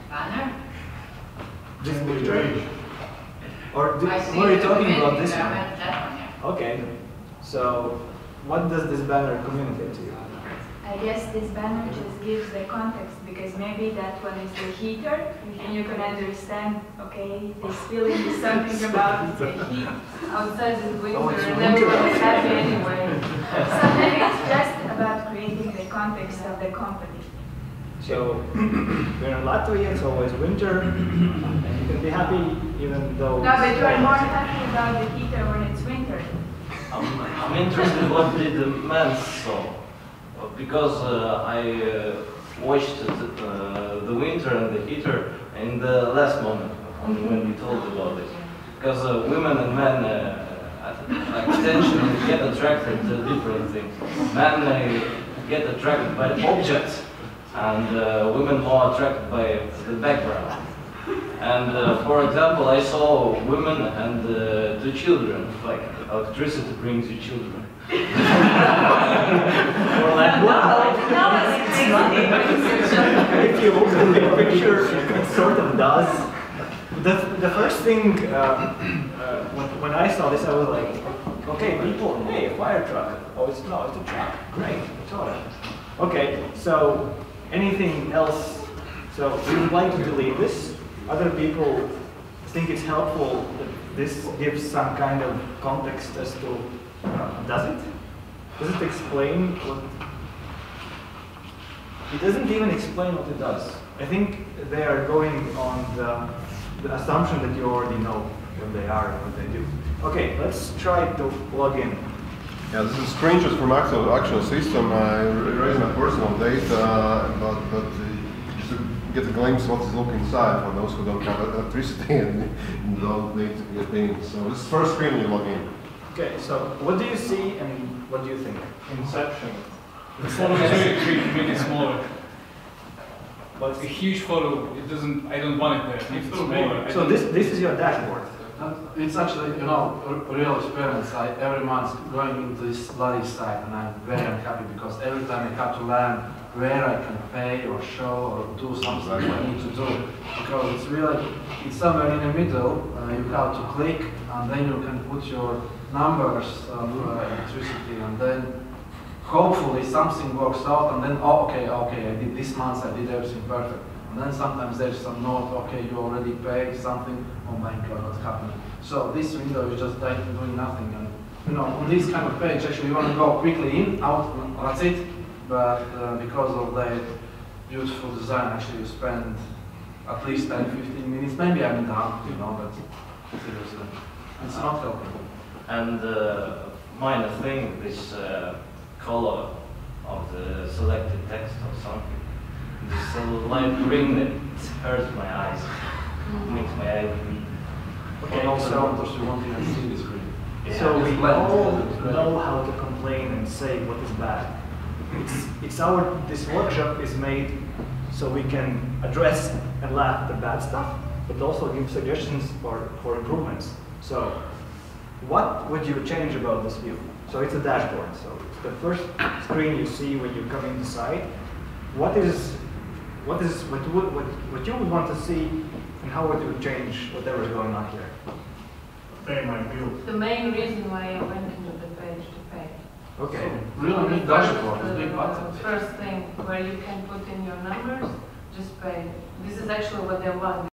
S2: Banner?
S6: This picture? Or
S2: I see
S6: what are you
S2: the
S6: talking about
S2: community,
S6: this one?
S2: I meant that one, yeah.
S6: Okay, so what does this banner communicate to you?
S16: I guess this banner just gives the context because maybe that one is the heater and you can understand, okay, this feeling is something about the heat outside the winter and everyone is happy anyway. So maybe it's just about creating the context of the company.
S6: So we're in Latvia, it's always winter, and you can be happy even though.
S16: No, but you are more happy about the heater when it's winter.
S13: I'm interested in what did the man saw, because I watched the winter and the heater in the last moment when we talked about it. Because women and men attention get attracted to different things. Men get attracted by objects, and women more attracted by the background. And for example, I saw women and 2 children, like electricity brings you children. Or like, wow!
S6: If you look at the picture, it sort of does. The first thing, when I saw this, I was like, okay, people, hey, a fire truck. Oh, it's a truck. Great, it's all right. Okay, so anything else? So we would like to delete this. Other people think it's helpful that this gives some kind of context as to, does it? Does it explain what? It doesn't even explain what it does. I think they are going on the assumption that you already know what they are and what they do. Okay, let's try to log in.
S1: Yeah, this is screenshots from actual system. I raised my personal data, but just to get a glimpse of what is looking inside for those who don't have electricity and don't need to get in. So this is the first screen you log in.
S6: Okay, so what do you see and what do you think?
S15: Inception. The photo is really make it smaller. But a huge photo, it doesn't. I don't want it there. If it's smaller.
S6: So this is your dashboard.
S9: It's actually, you know, a real experience. I every month going into this bloody site, and I'm very unhappy because every time I have to learn where I can pay or show or do something I need to do, because it's really, it's somewhere in the middle. You have to click, and then you can put your numbers of electricity, and then hopefully something works out, and then okay, I did this month, I did everything perfect. And then sometimes there's some note, okay, you already paid something, oh my god, what's happening? So this window is just doing nothing. And you know, on this kind of page, actually you want to go quickly in, out, that's it. But because of the beautiful design, actually you spend at least 10-15 minutes, maybe I'm done, you know, but seriously, it's not helping.
S13: And minor thing, this color of the selected text or something. This light green that hurts my eyes, makes my eyes bleed.
S9: Okay, so you won't even see this green.
S6: Yeah, so we all know how to complain and say what is bad. This workshop is made so we can address and laugh at the bad stuff, but also give suggestions for improvements. So what would you change about this view? So it's a dashboard. So it's the first screen you see when you come in the site. What you would want to see, and how would you change whatever is going on here?
S9: Pay my bill.
S12: The main reason why I went into the page to pay.
S6: Okay.
S9: So, really neat dashboard, big buttons.
S12: First thing where you can put in your numbers, just pay. This is actually what they want.